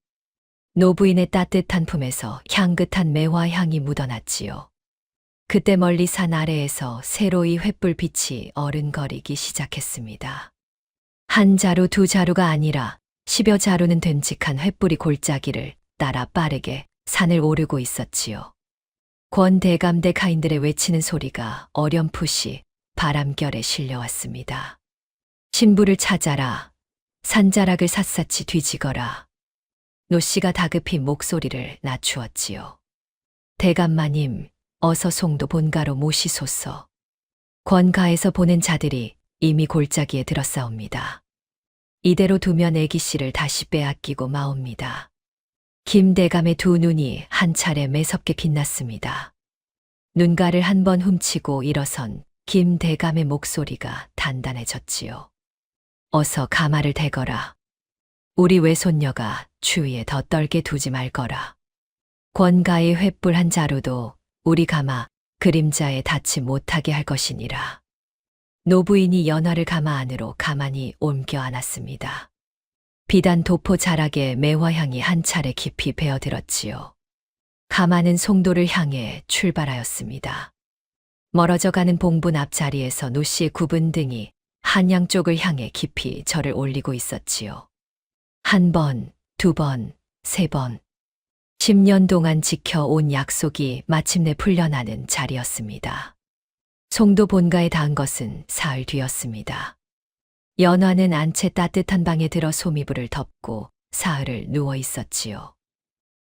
노부인의 따뜻한 품에서 향긋한 매화 향이 묻어났지요. 그때 멀리 산 아래에서 새로이 횃불빛이 어른거리기 시작했습니다. 한 자루 두 자루가 아니라 10여 자루는 됨직한 횃불이 골짜기를 따라 빠르게 산을 오르고 있었지요. 권대감대 가인들의 외치는 소리가 어렴풋이 바람결에 실려왔습니다. 신부를 찾아라. 산자락을 샅샅이 뒤지거라. 노 씨가 다급히 목소리를 낮추었지요. 대감마님, 어서 송도 본가로 모시소서. 권가에서 보낸 자들이 이미 골짜기에 들었사옵니다. 이대로 두면 애기 씨를 다시 빼앗기고 마옵니다. 김대감의 두 눈이 한 차례 매섭게 빛났습니다. 눈가를 한 번 훔치고 일어선 김대감의 목소리가 단단해졌지요. 어서 가마를 대거라. 우리 외손녀가 추위에 더 떨게 두지 말거라. 권가의 횃불 한 자루도 우리 가마 그림자에 닿지 못하게 할 것이니라. 노부인이 연화를 가마 안으로 가만히 옮겨 안았습니다. 비단 도포 자락에 매화향이 한 차례 깊이 배어들었지요. 가마는 송도를 향해 출발하였습니다. 멀어져가는 봉분 앞자리에서 노 씨의 굽은 등이 한양 쪽을 향해 깊이 절을 올리고 있었지요. 한 번, 두 번, 세 번. 10년 동안 지켜온 약속이 마침내 풀려나는 자리였습니다. 송도 본가에 닿은 것은 사흘 뒤였습니다. 연화는 안채 따뜻한 방에 들어 소미불을 덮고 사흘을 누워 있었지요.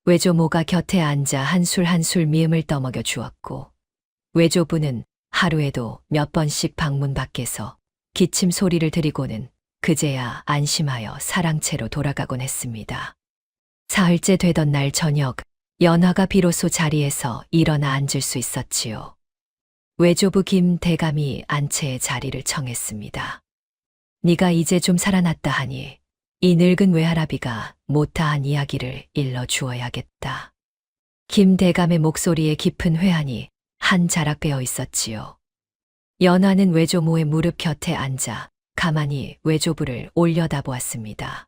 외조모가 곁에 앉아 한술 한술 미음을 떠먹여 주었고, 외조부는 하루에도 몇 번씩 방문 밖에서 기침 소리를 들이고는 그제야 안심하여 사랑채로 돌아가곤 했습니다. 사흘째 되던 날 저녁, 연화가 비로소 자리에서 일어나 앉을 수 있었지요. 외조부 김 대감이 안채의 자리를 청했습니다. 네가 이제 좀 살아났다 하니 이 늙은 외할아비가 못다한 이야기를 일러 주어야겠다. 김 대감의 목소리에 깊은 회한이 한 자락 배어 있었지요. 연화는 외조모의 무릎 곁에 앉아 가만히 외조부를 올려다보았습니다.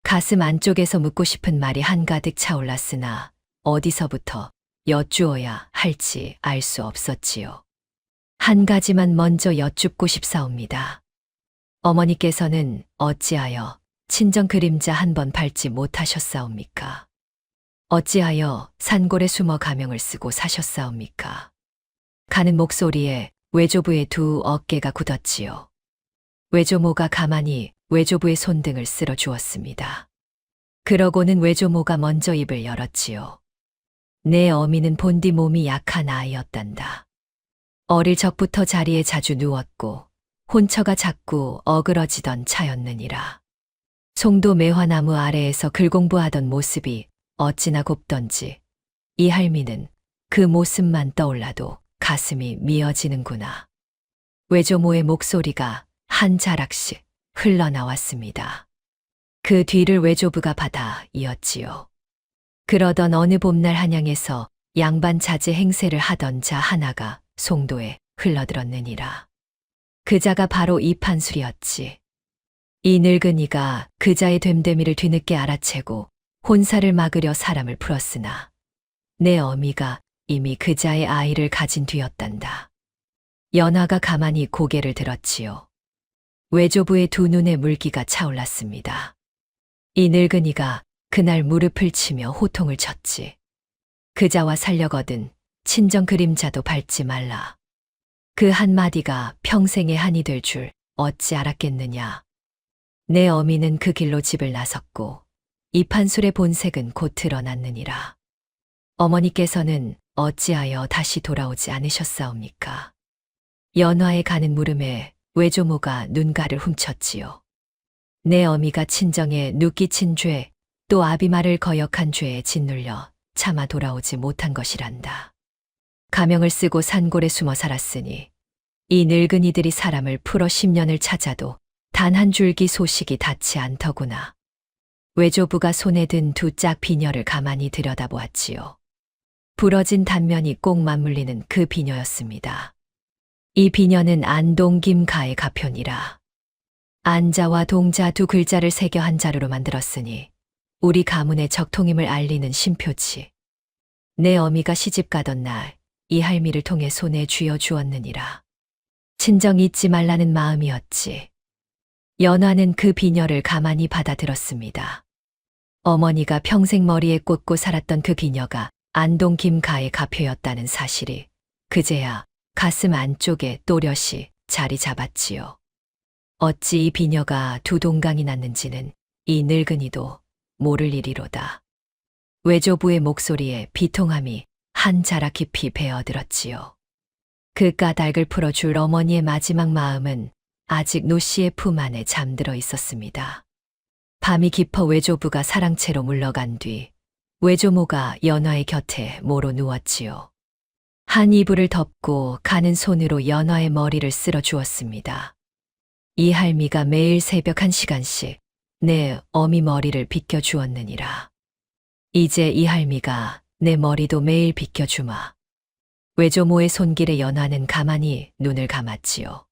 가슴 안쪽에서 묻고 싶은 말이 한가득 차올랐으나 어디서부터 여쭈어야 할지 알 수 없었지요. 한 가지만 먼저 여쭙고 싶사옵니다. 어머니께서는 어찌하여 친정 그림자 한 번 밟지 못하셨사옵니까? 어찌하여 산골에 숨어 가명을 쓰고 사셨사옵니까? 가는 목소리에 외조부의 두 어깨가 굳었지요. 외조모가 가만히 외조부의 손등을 쓸어 주었습니다. 그러고는 외조모가 먼저 입을 열었지요. 내 어미는 본디 몸이 약한 아이였단다. 어릴 적부터 자리에 자주 누웠고 혼처가 자꾸 어그러지던 차였느니라. 송도 매화나무 아래에서 글공부하던 모습이 어찌나 곱던지 이 할미는 그 모습만 떠올라도 가슴이 미어지는구나. 외조모의 목소리가 한 자락씩 흘러나왔습니다. 그 뒤를 외조부가 받아 이었지요. 그러던 어느 봄날 한양에서 양반 자제 행세를 하던 자 하나가 송도에 흘러들었느니라. 그 자가 바로 이판술이었지. 이 늙은이가 그 자의 됨됨이를 뒤늦게 알아채고 혼사를 막으려 사람을 풀었으나 내 어미가 이미 그 자의 아이를 가진 뒤였단다. 연화가 가만히 고개를 들었지요. 외조부의 두 눈에 물기가 차올랐습니다. 이 늙은이가 그날 무릎을 치며 호통을 쳤지. 그자와 살려거든 친정 그림자도 밟지 말라. 그 한마디가 평생의 한이 될 줄 어찌 알았겠느냐. 내 어미는 그 길로 집을 나섰고 이 판술의 본색은 곧 드러났느니라. 어머니께서는 어찌하여 다시 돌아오지 않으셨사옵니까? 연화에 가는 물음에 외조모가 눈가를 훔쳤지요. 내 어미가 친정에 눕기친 죄, 또 아비말을 거역한 죄에 짓눌려 차마 돌아오지 못한 것이란다. 가명을 쓰고 산골에 숨어 살았으니 이 늙은이들이 사람을 풀어 10년을 찾아도 단 한 줄기 소식이 닿지 않더구나. 외조부가 손에 든 두 짝 비녀를 가만히 들여다보았지요. 부러진 단면이 꼭 맞물리는 그 비녀였습니다. 이 비녀는 안동 김가의 가표니라. 안자와 동자 두 글자를 새겨 한 자루로 만들었으니 우리 가문의 적통임을 알리는 신표지. 내 어미가 시집 가던 날 이 할미를 통해 손에 쥐어 주었느니라. 친정 잊지 말라는 마음이었지. 연화는 그 비녀를 가만히 받아들었습니다. 어머니가 평생 머리에 꽂고 살았던 그 비녀가 안동 김가의 가표였다는 사실이 그제야 가슴 안쪽에 또렷이 자리 잡았지요. 어찌 이 비녀가 두 동강이 났는지는 이 늙은이도 모를 일이로다. 외조부의 목소리에 비통함이 한 자락 깊이 배어들었지요. 그 까닭을 풀어줄 어머니의 마지막 마음은 아직 노씨의 품 안에 잠들어 있었습니다. 밤이 깊어 외조부가 사랑채로 물러간 뒤 외조모가 연화의 곁에 모로 누웠지요. 한 이불을 덮고 가는 손으로 연화의 머리를 쓸어 주었습니다. 이 할미가 매일 새벽 1시간씩 내 어미 머리를 빗겨 주었느니라. 이제 이 할미가 내 머리도 매일 빗겨 주마. 외조모의 손길에 연화는 가만히 눈을 감았지요.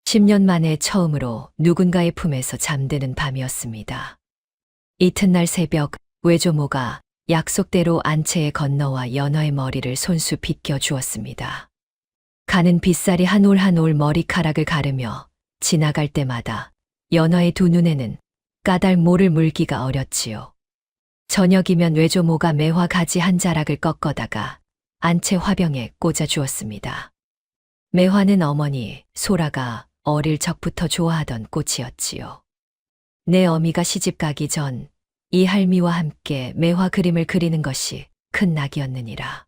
10년 만에 처음으로 누군가의 품에서 잠드는 밤이었습니다. 이튿날 새벽 외조모가 약속대로 안채에 건너와 연화의 머리를 손수 빗겨 주었습니다. 가는 빗살이 한 올 한 올 머리카락을 가르며 지나갈 때마다 연화의 두 눈에는 까닭모를 물기가 어렸지요. 저녁이면 외조모가 매화 가지 한 자락을 꺾어다가 안채 화병에 꽂아 주었습니다. 매화는 어머니, 소라가 어릴 적부터 좋아하던 꽃이었지요. 내 어미가 시집 가기 전 이 할미와 함께 매화 그림을 그리는 것이 큰 낙이었느니라.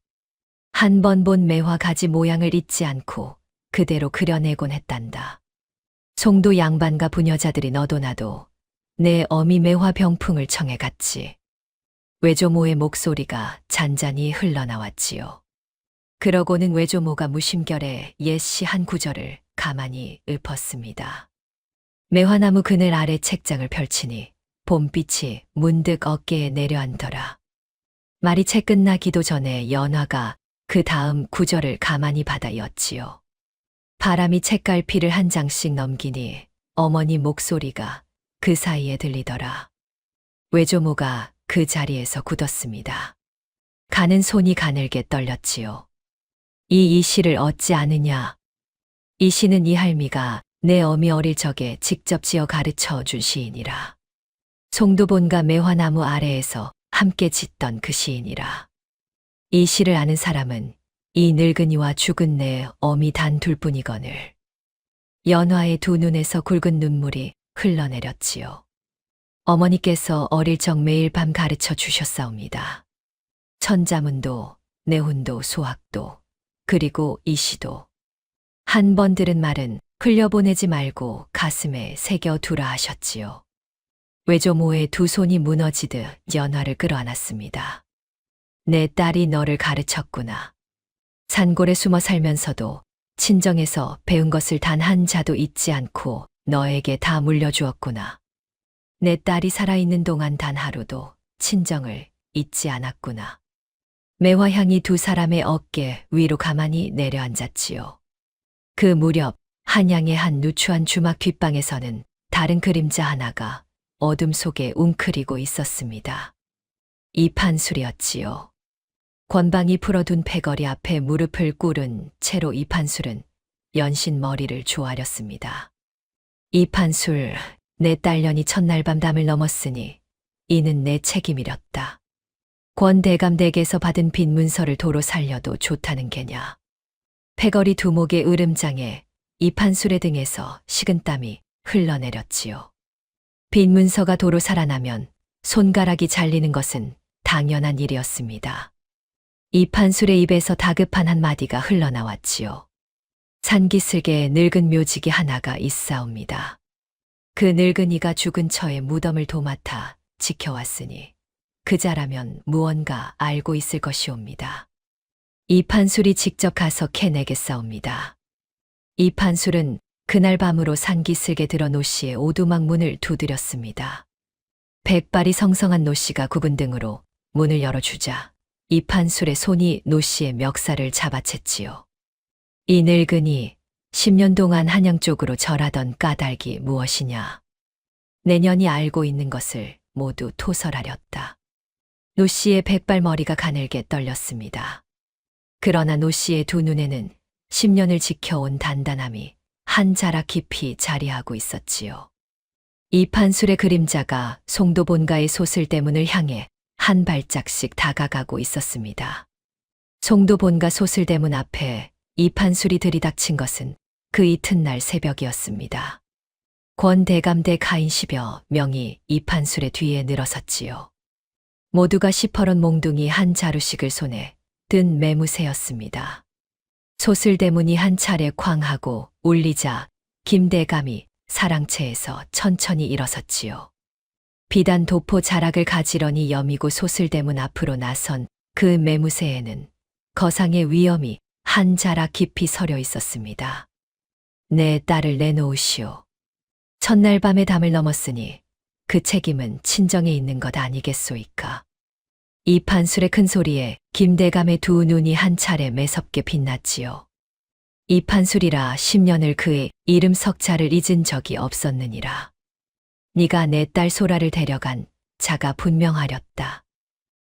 한 번 본 매화 가지 모양을 잊지 않고 그대로 그려내곤 했단다. 송도 양반과 부녀자들이 너도 나도 내 어미 매화 병풍을 청해 갔지. 외조모의 목소리가 잔잔히 흘러나왔지요. 그러고는 외조모가 무심결에 옛 시 한 구절을 가만히 읊었습니다. 매화나무 그늘 아래 책장을 펼치니 봄빛이 문득 어깨에 내려앉더라. 말이 채 끝나기도 전에 연화가 그 다음 구절을 가만히 받아 이었지요. 바람이 책갈피를 한 장씩 넘기니 어머니 목소리가 그 사이에 들리더라. 외조모가 그 자리에서 굳었습니다. 가는 손이 가늘게 떨렸지요. 이 시를 얻지 않으냐? 이 시는 이 할미가 내 어미 어릴 적에 직접 지어 가르쳐 준 시이니라. 송도본가 매화나무 아래에서 함께 짓던 그 시이니라. 이 시를 아는 사람은 이 늙은이와 죽은 내 어미 단 둘뿐이거늘. 연화의 두 눈에서 굵은 눈물이 흘러내렸지요. 어머니께서 어릴 적 매일 밤 가르쳐 주셨사옵니다. 천자문도, 내훈도, 소학도, 그리고 이 시도. 한 번 들은 말은 흘려보내지 말고 가슴에 새겨두라 하셨지요. 외조모의 두 손이 무너지듯 연화를 끌어안았습니다. 내 딸이 너를 가르쳤구나. 산골에 숨어 살면서도 친정에서 배운 것을 단 한 자도 잊지 않고 너에게 다 물려주었구나. 내 딸이 살아있는 동안 단 하루도 친정을 잊지 않았구나. 매화향이 두 사람의 어깨 위로 가만히 내려앉았지요. 그 무렵 한양의 한 누추한 주막 뒷방에서는 다른 그림자 하나가 어둠 속에 웅크리고 있었습니다. 이판술이었지요. 권방이 풀어둔 패거리 앞에 무릎을 꿇은 채로 이판술은 연신 머리를 조아렸습니다. 이판술, 내 딸년이 첫날 밤 담을 넘었으니 이는 내 책임이렸다. 권 대감댁에서 받은 빈 문서를 도로 살려도 좋다는 게냐. 패거리 두목의 으름장에 이판술의 등에서 식은땀이 흘러내렸지요. 빈 문서가 도로 살아나면 손가락이 잘리는 것은 당연한 일이었습니다. 이판술의 입에서 다급한 한마디가 흘러나왔지요. 산기슭에 늙은 묘지기 하나가 있사옵니다. 그 늙은이가 죽은 처에 무덤을 도맡아 지켜왔으니 그자라면 무언가 알고 있을 것이옵니다. 이판술이 직접 가서 캐내겠사옵니다. 이판술은 그날 밤으로 산기슭에 들어 노씨의 오두막 문을 두드렸습니다. 백발이 성성한 노씨가 구분 등으로 문을 열어주자 이판술의 손이 노씨의 멱살을 잡아챘지요. 이 늙은이 10년 동안 한양 쪽으로 절하던 까닭이 무엇이냐. 내년이 알고 있는 것을 모두 토설하렸다. 노씨의 백발머리가 가늘게 떨렸습니다. 그러나 노씨의 두 눈에는 10년을 지켜온 단단함이 한 자락 깊이 자리하고 있었지요. 이판술의 그림자가 송도본가의 소슬대문을 향해 한 발짝씩 다가가고 있었습니다. 송도본가 소슬대문 앞에 이판술이 들이닥친 것은 그 이튿날 새벽이었습니다. 권 대감대 가인 10여 명이 이판술의 뒤에 늘어섰지요. 모두가 시퍼런 몽둥이 한 자루씩을 손에 든 매무새였습니다. 소슬대문이 한 차례 쾅하고 울리자 김대감이 사랑채에서 천천히 일어섰지요. 비단 도포 자락을 가지런히 여미고 소슬대문 앞으로 나선 그 매무새에는 거상의 위엄이 한 자락 깊이 서려 있었습니다. 내 딸을 내놓으시오. 첫날 밤에 담을 넘었으니 그 책임은 친정에 있는 것 아니겠소이까. 이판술의 큰 소리에 김대감의 두 눈이 한 차례 매섭게 빛났지요. 이판술이라 10년을 그의 이름 석자를 잊은 적이 없었느니라. 네가 내 딸 소라를 데려간 자가 분명하렸다.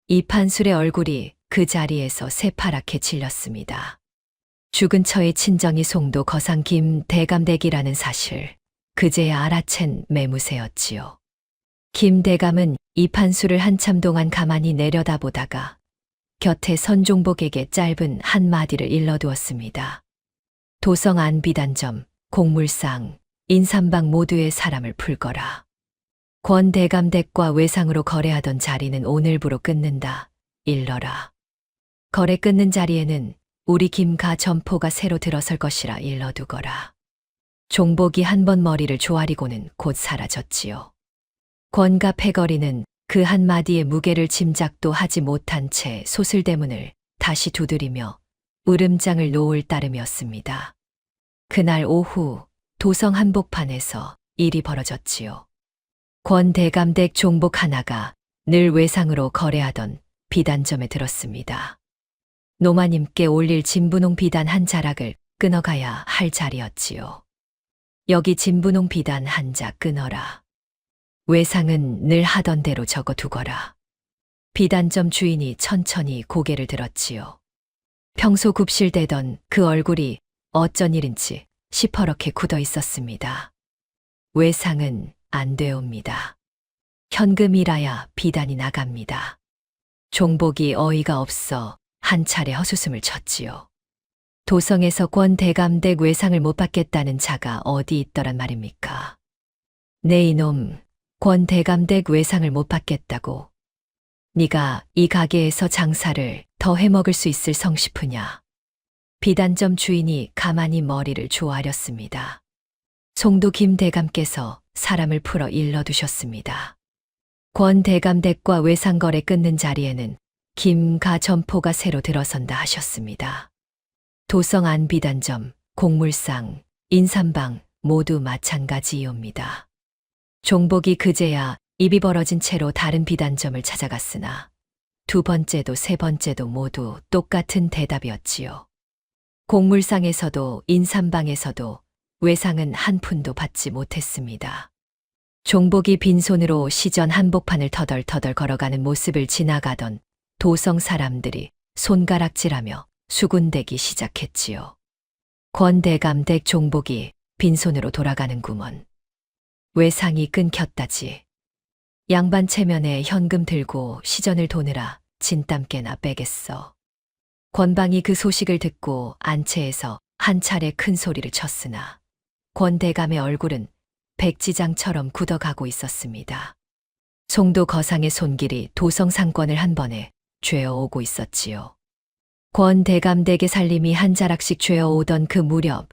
이판술의 얼굴이 그 자리에서 새파랗게 질렸습니다. 죽은 처의 친정이 송도 거상 김 대감댁이라는 사실 그제야 알아챈 매무새였지요. 김대감은 이 판수를 한참 동안 가만히 내려다보다가 곁에 선종복에게 짧은 한마디를 일러두었습니다. 도성 안비단점, 곡물상, 인삼방 모두의 사람을 풀거라. 권대감 댁과 외상으로 거래하던 자리는 오늘부로 끊는다. 일러라. 거래 끊는 자리에는 우리 김가 점포가 새로 들어설 것이라 일러두거라. 종복이 한 번 머리를 조아리고는 곧 사라졌지요. 권가 패거리는 그 한마디의 무게를 짐작도 하지 못한 채 소슬대문을 다시 두드리며 울음장을 놓을 따름이었습니다. 그날 오후 도성 한복판에서 일이 벌어졌지요. 권대감댁 종복 하나가 늘 외상으로 거래하던 비단점에 들었습니다. 노마님께 올릴 진분홍 비단 한 자락을 끊어가야 할 자리였지요. 여기 진분홍 비단 한 자 끊어라. 외상은 늘 하던 대로 적어두거라. 비단점 주인이 천천히 고개를 들었지요. 평소 굽실대던 그 얼굴이 어쩐 일인지 시퍼렇게 굳어 있었습니다. 외상은 안 되옵니다. 현금이라야 비단이 나갑니다. 종복이 어이가 없어 한 차례 헛웃음을 쳤지요. 도성에서 권대감댁 외상을 못 받겠다는 자가 어디 있더란 말입니까? 네 이놈, 권대감댁 외상을 못 받겠다고. 네가 이 가게에서 장사를 더 해먹을 수 있을 성싶으냐? 비단점 주인이 가만히 머리를 조아렸습니다. 송도 김대감께서 사람을 풀어 일러두셨습니다. 권대감댁과 외상거래 끊는 자리에는 김가 점포가 새로 들어선다 하셨습니다. 도성 안비단점, 곡물상, 인삼방 모두 마찬가지이옵니다. 종복이 그제야 입이 벌어진 채로 다른 비단점을 찾아갔으나 두 번째도 세 번째도 모두 똑같은 대답이었지요. 곡물상에서도 인삼방에서도 외상은 한 푼도 받지 못했습니다. 종복이 빈손으로 시전 한복판을 터덜터덜 걸어가는 모습을 지나가던 도성 사람들이 손가락질하며 수군대기 시작했지요. 권대감댁 종복이 빈손으로 돌아가는구먼. 외상이 끊겼다지. 양반 체면에 현금 들고 시전을 도느라 진땀 깨나 빼겠어. 권방이 그 소식을 듣고 안채에서 한 차례 큰 소리를 쳤으나 권대감의 얼굴은 백지장처럼 굳어가고 있었습니다. 송도 거상의 손길이 도성 상권을 한 번에 죄어오고 있었지요. 권대감댁의 살림이 한 자락씩 죄어오던 그 무렵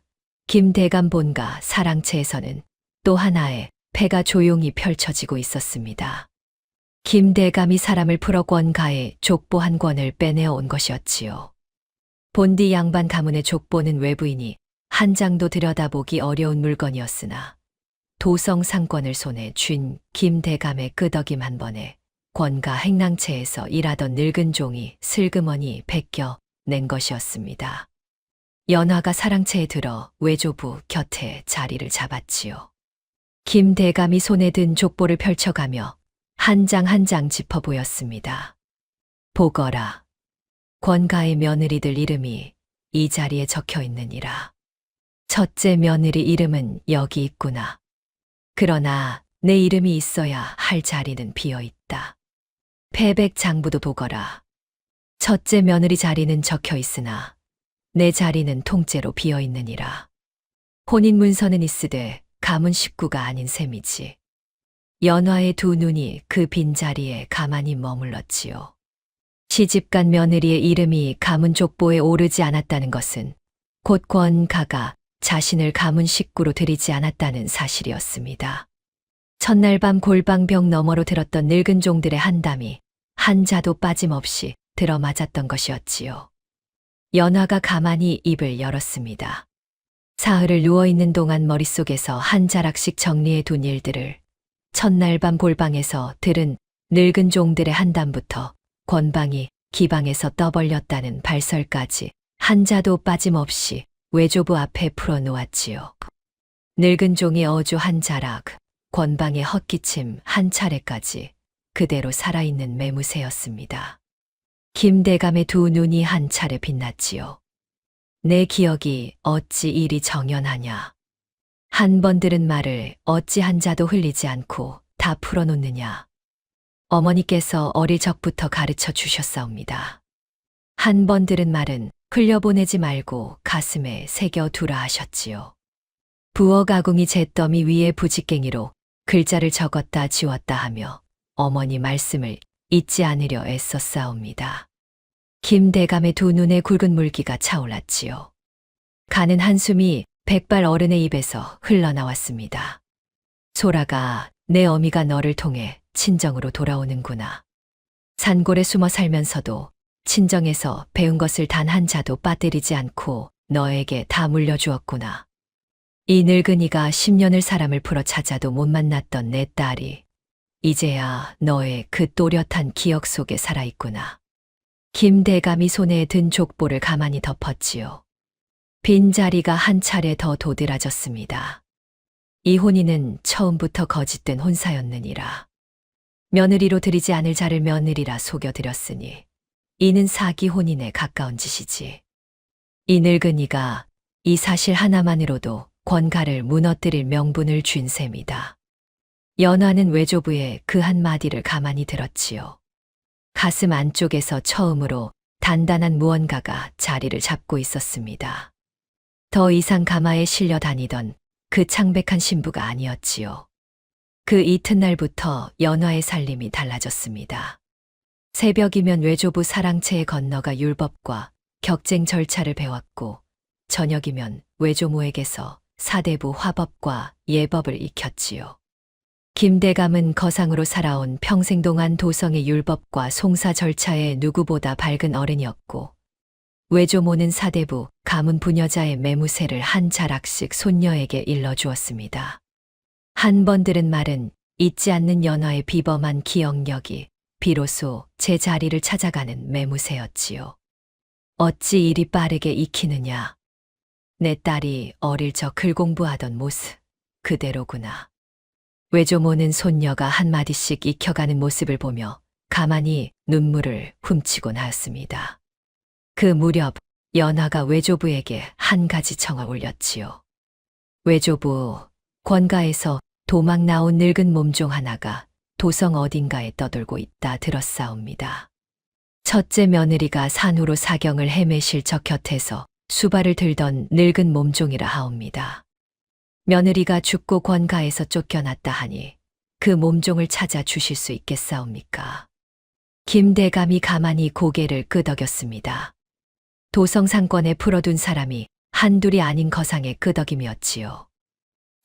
김대감 본가 사랑채에서는 또 하나의 패가 조용히 펼쳐지고 있었습니다. 김대감이 사람을 풀어 권가에 족보 한 권을 빼내어 온 것이었지요. 본디 양반 가문의 족보는 외부인이 한 장도 들여다보기 어려운 물건이었으나 도성 상권을 손에 쥔 김대감의 끄덕임 한 번에 권가 행랑채에서 일하던 늙은 종이 슬그머니 베껴 낸 것이었습니다. 연화가 사랑채에 들어 외조부 곁에 자리를 잡았지요. 김대감이 손에 든 족보를 펼쳐가며 한 장 한 장 짚어 보였습니다. 보거라. 권가의 며느리들 이름이 이 자리에 적혀 있느니라. 첫째 며느리 이름은 여기 있구나. 그러나 내 이름이 있어야 할 자리는 비어 있다. 패백 장부도 보거라. 첫째 며느리 자리는 적혀 있으나 내 자리는 통째로 비어 있느니라. 혼인 문서는 있으되 가문 식구가 아닌 셈이지. 연화의 두 눈이 그 빈자리에 가만히 머물렀지요. 시집간 며느리의 이름이 가문 족보에 오르지 않았다는 것은 곧 권가가 자신을 가문 식구로 들이지 않았다는 사실이었습니다. 첫날 밤 골방벽 너머로 들었던 늙은 종들의 한담이 한 자도 빠짐없이 들어맞았던 것이었지요. 연화가 가만히 입을 열었습니다. 사흘을 누워있는 동안 머릿속에서 한 자락씩 정리해 둔 일들을 첫날 밤 골방에서 들은 늙은 종들의 한담부터 권방이 기방에서 떠벌렸다는 발설까지 한 자도 빠짐없이 외조부 앞에 풀어놓았지요. 늙은 종의 어조 한 자락, 권방의 헛기침 한 차례까지 그대로 살아있는 매무새였습니다. 김대감의 두 눈이 한 차례 빛났지요. 내 기억이 어찌 이리 정연하냐. 한 번 들은 말을 어찌 한 자도 흘리지 않고 다 풀어놓느냐. 어머니께서 어릴 적부터 가르쳐 주셨사옵니다. 한 번 들은 말은 흘려보내지 말고 가슴에 새겨두라 하셨지요. 부엌 가궁이 잿더미 위에 부직갱이로 글자를 적었다 지웠다 하며 어머니 말씀을 잊지 않으려 애썼사옵니다. 김대감의 두 눈에 굵은 물기가 차올랐지요. 가는 한숨이 백발 어른의 입에서 흘러나왔습니다. 소라가, 내 어미가 너를 통해 친정으로 돌아오는구나. 산골에 숨어 살면서도 친정에서 배운 것을 단 한 자도 빠뜨리지 않고 너에게 다 물려주었구나. 이 늙은이가 10년을 사람을 풀어 찾아도 못 만났던 내 딸이 이제야 너의 그 또렷한 기억 속에 살아있구나. 김대감이 손에 든 족보를 가만히 덮었지요. 빈자리가 한 차례 더 도드라졌습니다. 이 혼인은 처음부터 거짓된 혼사였느니라. 며느리로 들이지 않을 자를 며느리라 속여들였으니 이는 사기 혼인에 가까운 짓이지. 이 늙은이가 이 사실 하나만으로도 권가를 무너뜨릴 명분을 쥔 셈이다. 연화는 외조부의 그 한마디를 가만히 들었지요. 가슴 안쪽에서 처음으로 단단한 무언가가 자리를 잡고 있었습니다. 더 이상 가마에 실려 다니던 그 창백한 신부가 아니었지요. 그 이튿날부터 연화의 살림이 달라졌습니다. 새벽이면 외조부 사랑채에 건너가 율법과 격쟁 절차를 배웠고 저녁이면 외조모에게서 사대부 화법과 예법을 익혔지요. 김대감은 거상으로 살아온 평생 동안 도성의 율법과 송사 절차에 누구보다 밝은 어른이었고 외조모는 사대부 가문 부녀자의 매무새를 한 자락씩 손녀에게 일러주었습니다. 한 번 들은 말은 잊지 않는 연화의 비범한 기억력이 비로소 제 자리를 찾아가는 매무새였지요. 어찌 이리 빠르게 익히느냐. 내 딸이 어릴 적 글 공부하던 모습 그대로구나. 외조모는 손녀가 한마디씩 익혀가는 모습을 보며 가만히 눈물을 훔치곤 하였습니다. 그 무렵 연화가 외조부에게 한 가지 청을 올렸지요. 외조부, 권가에서 도망 나온 늙은 몸종 하나가 도성 어딘가에 떠돌고 있다 들었사옵니다. 첫째 며느리가 산후로 사경을 헤매실 적 곁에서 수발을 들던 늙은 몸종이라 하옵니다. 며느리가 죽고 권가에서 쫓겨났다 하니 그 몸종을 찾아 주실 수 있겠사옵니까? 김대감이 가만히 고개를 끄덕였습니다. 도성 상권에 풀어둔 사람이 한둘이 아닌 거상의 끄덕임이었지요.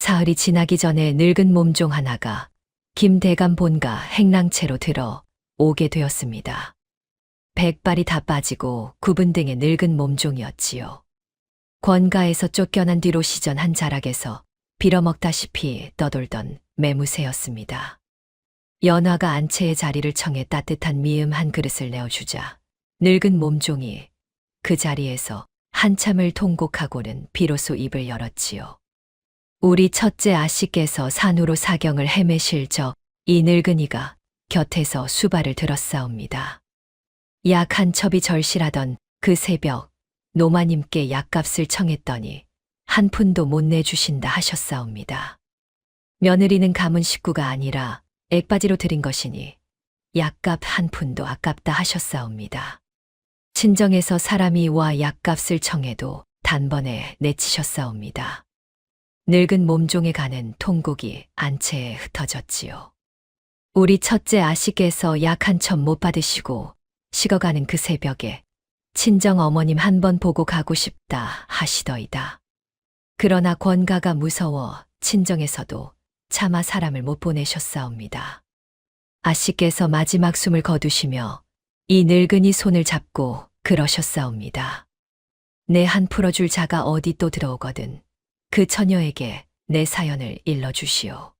사흘이 지나기 전에 늙은 몸종 하나가 김대감 본가 행랑채로 들어 오게 되었습니다. 백발이 다 빠지고 구분 등의 늙은 몸종이었지요. 권가에서 쫓겨난 뒤로 시전한 자락에서 빌어먹다시피 떠돌던 매무새였습니다. 연화가 안채의 자리를 청해 따뜻한 미음 한 그릇을 내어주자 늙은 몸종이 그 자리에서 한참을 통곡하고는 비로소 입을 열었지요. 우리 첫째 아씨께서 산후로 사경을 헤매실 적 이 늙은이가 곁에서 수발을 들었사옵니다. 약 한 첩이 절실하던 그 새벽 노마님께 약값을 청했더니 한 푼도 못 내주신다 하셨사옵니다. 며느리는 가문 식구가 아니라 액바지로 드린 것이니 약값 한 푼도 아깝다 하셨사옵니다. 친정에서 사람이 와 약값을 청해도 단번에 내치셨사옵니다. 늙은 몸종에 가는 통곡이 안채에 흩어졌지요. 우리 첫째 아씨께서 약 한 첩 못 받으시고 식어가는 그 새벽에 친정 어머님 한 번 보고 가고 싶다 하시더이다. 그러나 권가가 무서워 친정에서도 차마 사람을 못 보내셨사옵니다. 아씨께서 마지막 숨을 거두시며 이 늙은이 손을 잡고 그러셨사옵니다. 내 한 풀어줄 자가 어디 또 들어오거든 그 처녀에게 내 사연을 일러주시오.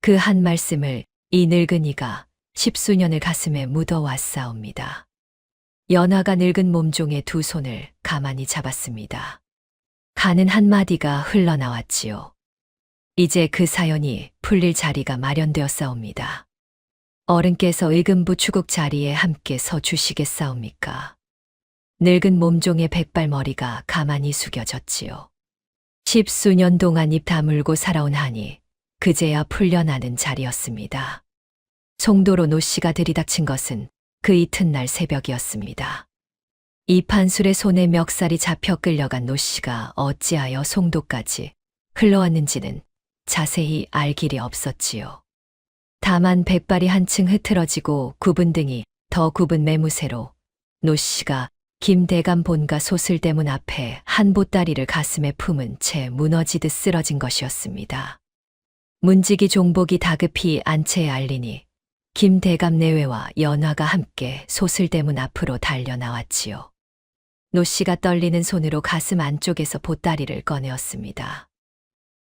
그 한 말씀을 이 늙은이가 10수년을 가슴에 묻어왔사옵니다. 연화가 늙은 몸종의 두 손을 가만히 잡았습니다. 가는 한마디가 흘러나왔지요. 이제 그 사연이 풀릴 자리가 마련되었사옵니다. 어른께서 의금부 추국 자리에 함께 서 주시겠사옵니까? 늙은 몸종의 백발머리가 가만히 숙여졌지요. 십수년 동안 입 다물고 살아온 한이 그제야 풀려나는 자리였습니다. 송도로 노 씨가 들이닥친 것은 그 이튿날 새벽이었습니다. 이판술의 손에 멱살이 잡혀 끌려간 노 씨가 어찌하여 송도까지 흘러왔는지는 자세히 알 길이 없었지요. 다만 백발이 한층 흐트러지고 굽은 등이 더 굽은 매무새로 노 씨가 김대감 본가 소슬대문 앞에 한 보따리를 가슴에 품은 채 무너지듯 쓰러진 것이었습니다. 문지기 종복이 다급히 안채에 알리니 김대감 내외와 연화가 함께 소슬대문 앞으로 달려 나왔지요. 노 씨가 떨리는 손으로 가슴 안쪽에서 보따리를 꺼내었습니다.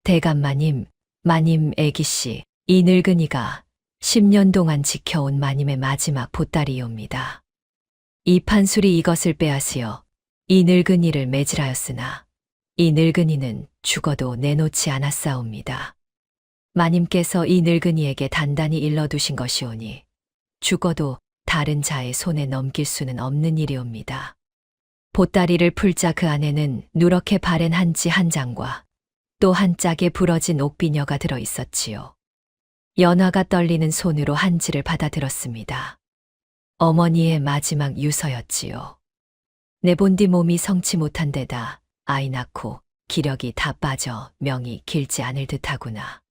대감 마님 애기씨, 이 늙은이가 10년 동안 지켜온 마님의 마지막 보따리옵니다. 이 판술이 이것을 빼앗으여 이 늙은이를 매질하였으나 이 늙은이는 죽어도 내놓지 않았사옵니다. 마님께서 이 늙은이에게 단단히 일러두신 것이오니 죽어도 다른 자의 손에 넘길 수는 없는 일이옵니다. 보따리를 풀자 그 안에는 누렇게 바랜 한지 한 장과 또 한 짝의 부러진 옥비녀가 들어 있었지요. 연화가 떨리는 손으로 한지를 받아들었습니다. 어머니의 마지막 유서였지요. 내본 뒤 몸이 성치 못한 데다 아이 낳고 기력이 다 빠져 명이 길지 않을 듯하구나.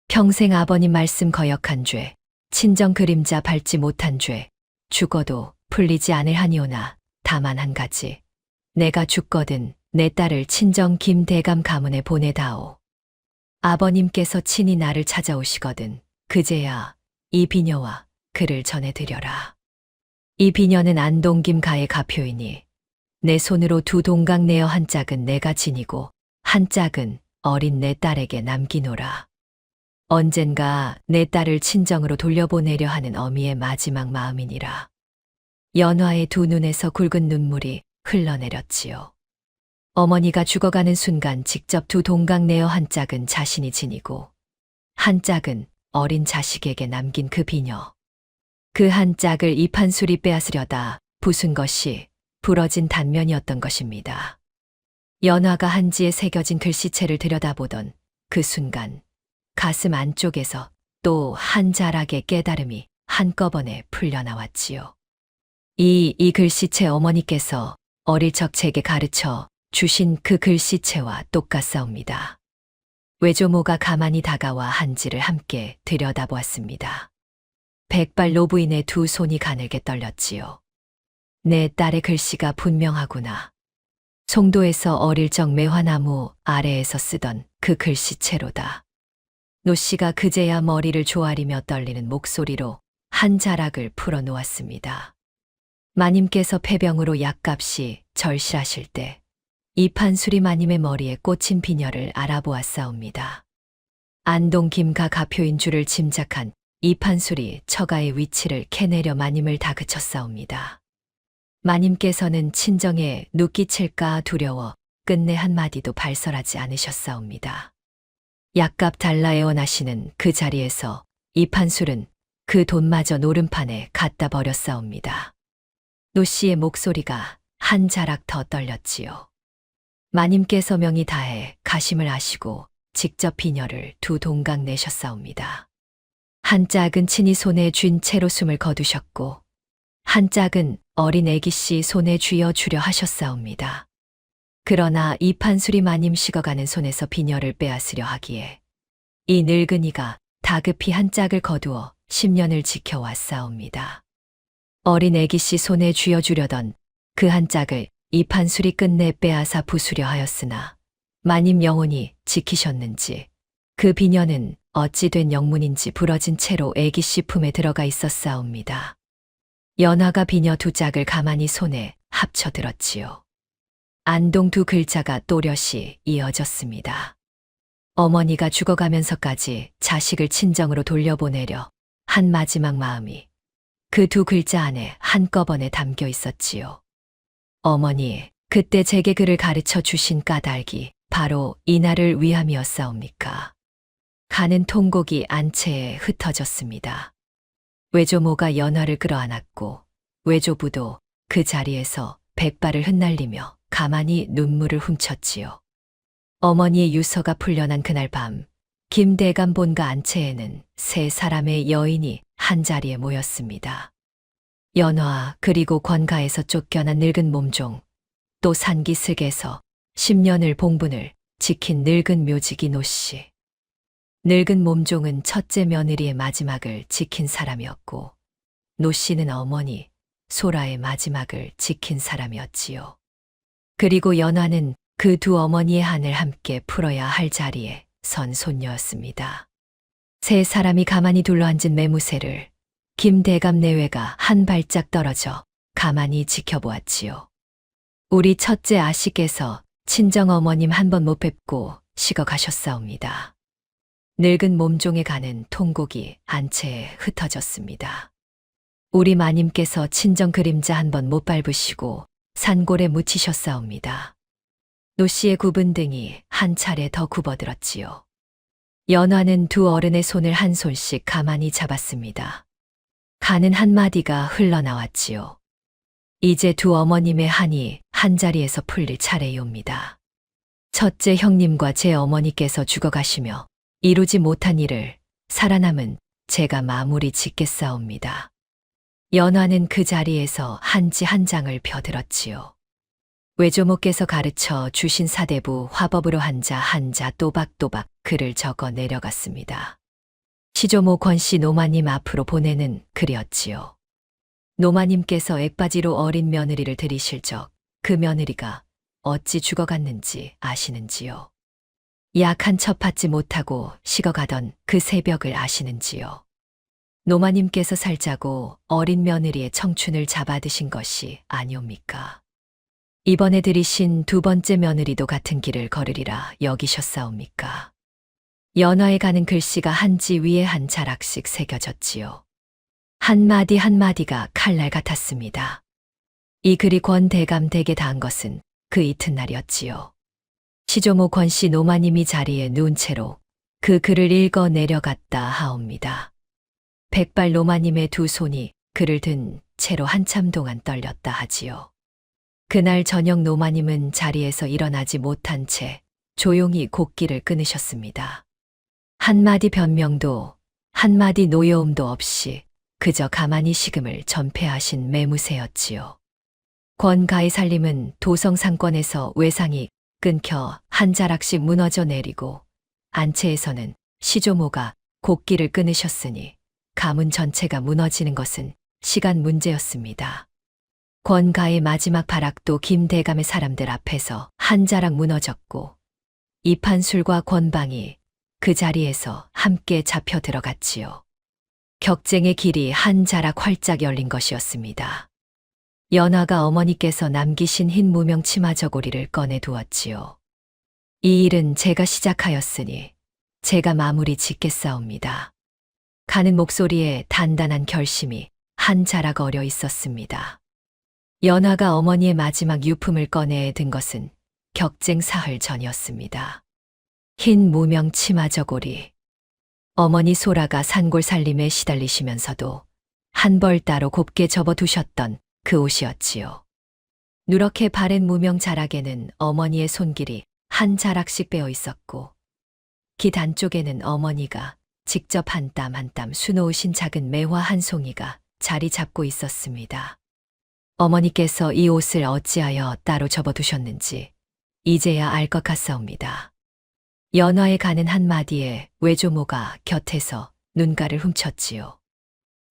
평생 아버님 말씀 거역한 죄, 친정 그림자 밟지 못한 죄, 죽어도 풀리지 않을 하니오나 다만 한 가지, 내가 죽거든 내 딸을 친정 김대감 가문에 보내다오. 아버님께서 친히 나를 찾아오시거든 그제야 이 비녀와 그를 전해드려라. 이 비녀는 안동 김가의 가표이니 내 손으로 두 동강 내어 한 짝은 내가 지니고 한 짝은 어린 내 딸에게 남기노라. 언젠가 내 딸을 친정으로 돌려보내려 하는 어미의 마지막 마음이니라. 연화의 두 눈에서 굵은 눈물이 흘러내렸지요. 어머니가 죽어가는 순간 직접 두 동강 내어 한 짝은 자신이 지니고 한 짝은 어린 자식에게 남긴 그 비녀. 그 한 짝을 이 판술이 빼앗으려다 부순 것이 부러진 단면이었던 것입니다. 연화가 한지에 새겨진 글씨체를 들여다보던 그 순간 가슴 안쪽에서 또 한 자락의 깨달음이 한꺼번에 풀려나왔지요. 이 글씨체 어머니께서 어릴 적 제게 가르쳐 주신 그 글씨체와 똑같사옵니다. 외조모가 가만히 다가와 한지를 함께 들여다보았습니다. 백발 노부인의 두 손이 가늘게 떨렸지요. 내 딸의 글씨가 분명하구나. 송도에서 어릴 적 매화나무 아래에서 쓰던 그 글씨체로다. 노 씨가 그제야 머리를 조아리며 떨리는 목소리로 한 자락을 풀어놓았습니다. 마님께서 폐병으로 약값이 절실하실 때 이 판술이 마님의 머리에 꽂힌 비녀를 알아보았사옵니다. 안동 김가 가표인 줄을 짐작한 이 판술이 처가의 위치를 캐내려 마님을 다그쳤사옵니다. 마님께서는 친정에 눕기칠까 두려워 끝내 한마디도 발설하지 않으셨사옵니다. 약값 달라 애원하시는 그 자리에서 이 판술은 그 돈마저 노름판에 갖다 버렸사옵니다. 노 씨의 목소리가 한 자락 더 떨렸지요. 마님께서 명이 다해 가심을 하시고 직접 비녀를 두 동강 내셨사옵니다. 한 짝은 친히 손에 쥔 채로 숨을 거두셨고 한 짝은 어린 애기씨 손에 쥐어 주려 하셨사옵니다. 그러나 이 판술이 마님 식어가는 손에서 비녀를 빼앗으려 하기에 이 늙은이가 다급히 한 짝을 거두어 10년을 지켜왔사옵니다. 어린 애기씨 손에 쥐어주려던 그 한 짝을 이 판술이 끝내 빼앗아 부수려 하였으나 마님 영혼이 지키셨는지 그 비녀는 어찌 된 영문인지 부러진 채로 애기씨 품에 들어가 있었사옵니다. 연화가 비녀 두 짝을 가만히 손에 합쳐 들었지요. 안동 두 글자가 또렷이 이어졌습니다. 어머니가 죽어가면서까지 자식을 친정으로 돌려보내려 한 마지막 마음이 그 두 글자 안에 한꺼번에 담겨 있었지요. 어머니, 그때 제게 글을 가르쳐 주신 까닭이 바로 이날을 위함이었사옵니까? 가는 통곡이 안채에 흩어졌습니다. 외조모가 연화를 끌어안았고 외조부도 그 자리에서 백발을 흩날리며 가만히 눈물을 훔쳤지요. 어머니의 유서가 풀려난 그날 밤, 김대감 본가 안채에는 세 사람의 여인이 한자리에 모였습니다. 연화 그리고 권가에서 쫓겨난 늙은 몸종, 또 산기슭에서 10년을 봉분을 지킨 늙은 묘직이 노씨. 늙은 몸종은 첫째 며느리의 마지막을 지킨 사람이었고, 노씨는 어머니, 소라의 마지막을 지킨 사람이었지요. 그리고 연화는 그 두 어머니의 한을 함께 풀어야 할 자리에 선 손녀였습니다. 세 사람이 가만히 둘러앉은 매무새를 김대감 내외가 한 발짝 떨어져 가만히 지켜보았지요. 우리 첫째 아씨께서 친정 어머님 한 번 못 뵙고 식어가셨사옵니다. 늙은 몸종에 가는 통곡이 안채에 흩어졌습니다. 우리 마님께서 친정 그림자 한 번 못 밟으시고 산골에 묻히셨사옵니다. 노씨의 굽은 등이 한 차례 더 굽어들었지요. 연화는 두 어른의 손을 한 손씩 가만히 잡았습니다. 가는 한마디가 흘러나왔지요. 이제 두 어머님의 한이 한자리에서 풀릴 차례이옵니다. 첫째 형님과 제 어머니께서 죽어가시며 이루지 못한 일을 살아남은 제가 마무리 짓겠사옵니다. 연화는 그 자리에서 한지 한 장을 펴들었지요. 외조모께서 가르쳐 주신 사대부 화법으로 한자 또박또박 글을 적어 내려갔습니다. 시조모 권씨 노마님 앞으로 보내는 글이었지요. 노마님께서 액바지로 어린 며느리를 들이실 적 그 며느리가 어찌 죽어갔는지 아시는지요? 약한 첩 받지 못하고 식어가던 그 새벽을 아시는지요? 노마님께서 살자고 어린 며느리의 청춘을 잡아드신 것이 아니옵니까? 이번에 들이신 두 번째 며느리도 같은 길을 걸으리라 여기셨사옵니까? 연화에 가는 글씨가 한지 위에 한 자락씩 새겨졌지요. 한마디 한마디가 칼날 같았습니다. 이 글이 권대감 댁에 닿은 것은 그 이튿날이었지요. 시조모 권씨 노마님이 자리에 누운 채로 그 글을 읽어 내려갔다 하옵니다. 백발 노마님의 두 손이 글을 든 채로 한참 동안 떨렸다 하지요. 그날 저녁 노마님은 자리에서 일어나지 못한 채 조용히 곡기를 끊으셨습니다. 한마디 변명도 한마디 노여움도 없이 그저 가만히 식음을 전폐하신 매무새였지요. 권가의 살림은 도성 상권에서 외상이 끊겨 한 자락씩 무너져 내리고 안채에서는 시조모가 곡기를 끊으셨으니 가문 전체가 무너지는 것은 시간 문제였습니다. 권가의 마지막 발악도 김대감의 사람들 앞에서 한 자락 무너졌고 이판술과 권방이 그 자리에서 함께 잡혀 들어갔지요. 격쟁의 길이 한 자락 활짝 열린 것이었습니다. 연화가 어머니께서 남기신 흰 무명 치마 저고리를 꺼내 두었지요. 이 일은 제가 시작하였으니 제가 마무리 짓겠사옵니다. 가는 목소리에 단단한 결심이 한 자락 어려 있었습니다. 연화가 어머니의 마지막 유품을 꺼내 든 것은 격쟁 사흘 전이었습니다. 흰 무명 치마 저고리. 어머니 소라가 산골 살림에 시달리시면서도 한 벌 따로 곱게 접어두셨던 그 옷이었지요. 누렇게 바랜 무명 자락에는 어머니의 손길이 한 자락씩 빼어 있었고 깃 안쪽에는 어머니가 직접 한 땀 한 땀 수놓으신 작은 매화 한 송이가 자리 잡고 있었습니다. 어머니께서 이 옷을 어찌하여 따로 접어두셨는지 이제야 알 것 같사옵니다. 연화에 가는 한마디에 외조모가 곁에서 눈가를 훔쳤지요.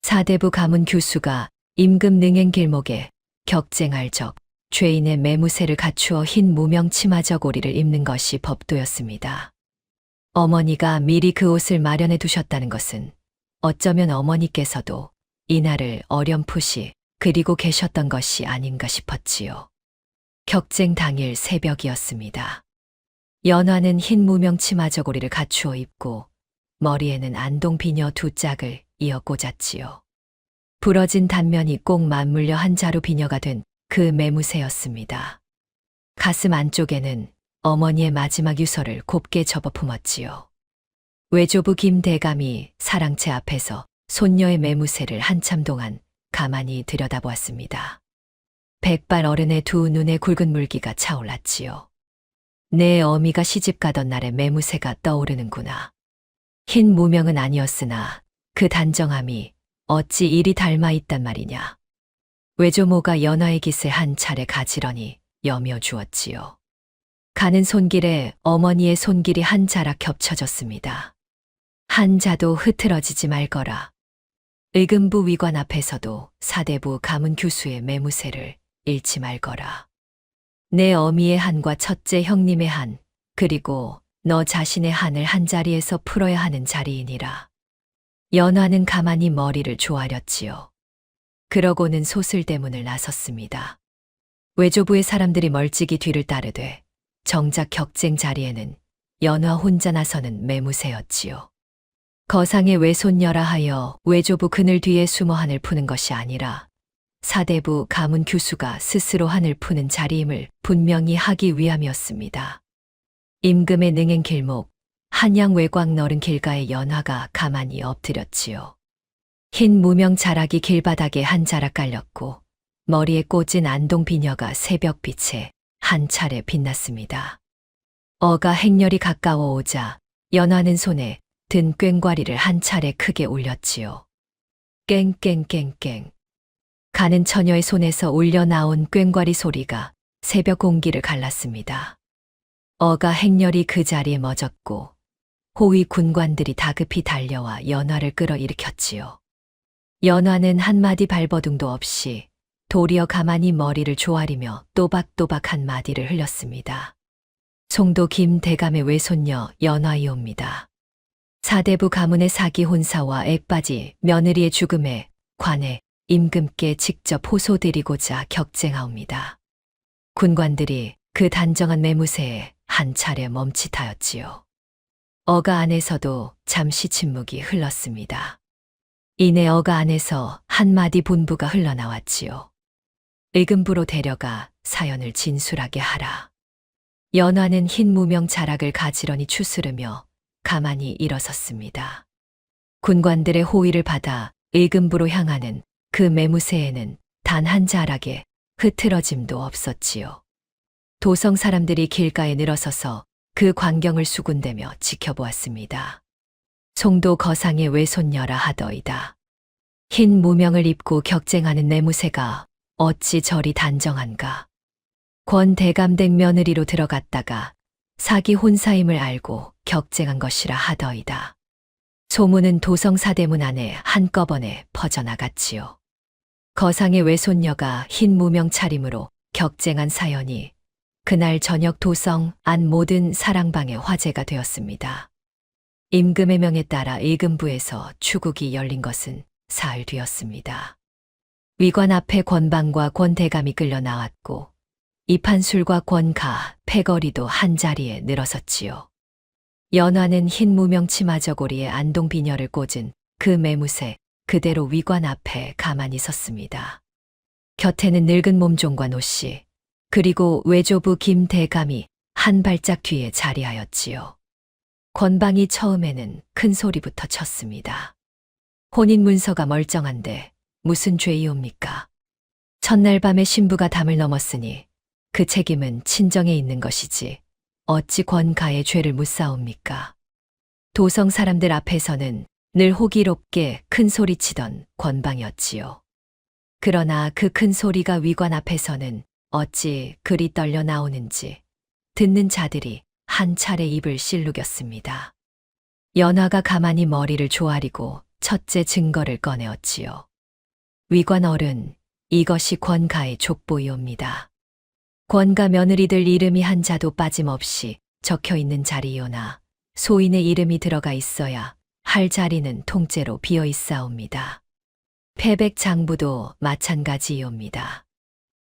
사대부 가문 교수가 임금 능행 길목에 격쟁할 적 죄인의 매무새를 갖추어 흰 무명 치마 저고리를 입는 것이 법도였습니다. 어머니가 미리 그 옷을 마련해 두셨다는 것은 어쩌면 어머니께서도 이날을 어렴풋이 그리고 계셨던 것이 아닌가 싶었지요. 격쟁 당일 새벽이었습니다. 연화는 흰 무명 치마 저고리를 갖추어 입고 머리에는 안동 비녀 두 짝을 이어 꽂았지요. 부러진 단면이 꼭 맞물려 한 자루 비녀가 된 그 매무새였습니다. 가슴 안쪽에는 어머니의 마지막 유서를 곱게 접어 품었지요. 외조부 김대감이 사랑채 앞에서 손녀의 매무새를 한참 동안 가만히 들여다보았습니다. 백발 어른의 두 눈에 굵은 물기가 차올랐지요. 내 어미가 시집가던 날의 매무새가 떠오르는구나. 흰 무명은 아니었으나 그 단정함이 어찌 이리 닮아 있단 말이냐. 외조모가 연화의 깃을 한 차례 가지런히 여며 주었지요. 가는 손길에 어머니의 손길이 한 자락 겹쳐졌습니다. 한 자도 흐트러지지 말거라. 의금부 위관 앞에서도 사대부 가문 교수의 매무새를 잃지 말거라. 내 어미의 한과 첫째 형님의 한, 그리고 너 자신의 한을 한자리에서 풀어야 하는 자리이니라. 연화는 가만히 머리를 조아렸지요. 그러고는 소슬대문을 나섰습니다. 외조부의 사람들이 멀찍이 뒤를 따르되 정작 격쟁 자리에는 연화 혼자 나서는 매무새였지요. 거상의 외손녀라 하여 외조부 그늘 뒤에 숨어 한을 푸는 것이 아니라 사대부 가문 교수가 스스로 한을 푸는 자리임을 분명히 하기 위함이었습니다. 임금의 능행 길목, 한양 외곽 너른 길가의 연화가 가만히 엎드렸지요. 흰 무명 자락이 길바닥에 한 자락 깔렸고 머리에 꽂은 안동 비녀가 새벽빛에 한 차례 빛났습니다. 어가 행렬이 가까워 오자 연화는 손에 든 꽹과리를 한 차례 크게 울렸지요. 깽깽깽깽. 가는 처녀의 손에서 울려 나온 꽹과리 소리가 새벽 공기를 갈랐습니다. 어가 행렬이 그 자리에 멎었고 호위 군관들이 다급히 달려와 연화를 끌어일으켰지요. 연화는 한마디 발버둥도 없이 도리어 가만히 머리를 조아리며 또박또박 한 마디를 흘렸습니다. 송도 김대감의 외손녀 연화이옵니다. 사대부 가문의 사기 혼사와 액바지 며느리의 죽음에 관해 임금께 직접 호소드리고자 격쟁하옵니다. 군관들이 그 단정한 매무새에 한 차례 멈칫하였지요. 어가 안에서도 잠시 침묵이 흘렀습니다. 이내 어가 안에서 한마디 분부가 흘러나왔지요. 의금부로 데려가 사연을 진술하게 하라. 연화는 흰 무명 자락을 가지런히 추스르며 가만히 일어섰습니다. 군관들의 호의를 받아 의금부로 향하는 그 매무새에는 단 한 자락에 흐트러짐도 없었지요. 도성 사람들이 길가에 늘어서서 그 광경을 수군대며 지켜보았습니다. 송도 거상의 외손녀라 하더이다. 흰 무명을 입고 격쟁하는 매무새가 어찌 저리 단정한가. 권 대감댁 며느리로 들어갔다가 사기 혼사임을 알고 격쟁한 것이라 하더이다. 소문은 도성 사대문 안에 한꺼번에 퍼져나갔지요. 거상의 외손녀가 흰 무명 차림으로 격쟁한 사연이 그날 저녁 도성 안 모든 사랑방의 화제가 되었습니다. 임금의 명에 따라 의금부에서 추국이 열린 것은 사흘 뒤였습니다. 위관 앞에 권방과 권대감이 끌려 나왔고 이판술과 권가, 패거리도 한자리에 늘어섰지요. 연화는 흰 무명 치마 저고리에 안동 비녀를 꽂은 그 매무새 그대로 위관 앞에 가만히 섰습니다. 곁에는 늙은 몸종과 노씨, 그리고 외조부 김대감이 한 발짝 뒤에 자리하였지요. 권방이 처음에는 큰 소리부터 쳤습니다. 혼인 문서가 멀쩡한데 무슨 죄이옵니까? 첫날 밤에 신부가 담을 넘었으니 그 책임은 친정에 있는 것이지 어찌 권가의 죄를 묻사옵니까? 도성 사람들 앞에서는 늘 호기롭게 큰 소리치던 권방이었지요. 그러나 그 큰 소리가 위관 앞에서는 어찌 그리 떨려 나오는지 듣는 자들이 한 차례 입을 실룩였습니다. 연화가 가만히 머리를 조아리고 첫째 증거를 꺼내었지요. 위관 어른, 이것이 권가의 족보이옵니다. 권가 며느리들 이름이 한 자도 빠짐없이 적혀 있는 자리이오나 소인의 이름이 들어가 있어야 할 자리는 통째로 비어 있사옵니다. 패백 장부도 마찬가지이옵니다.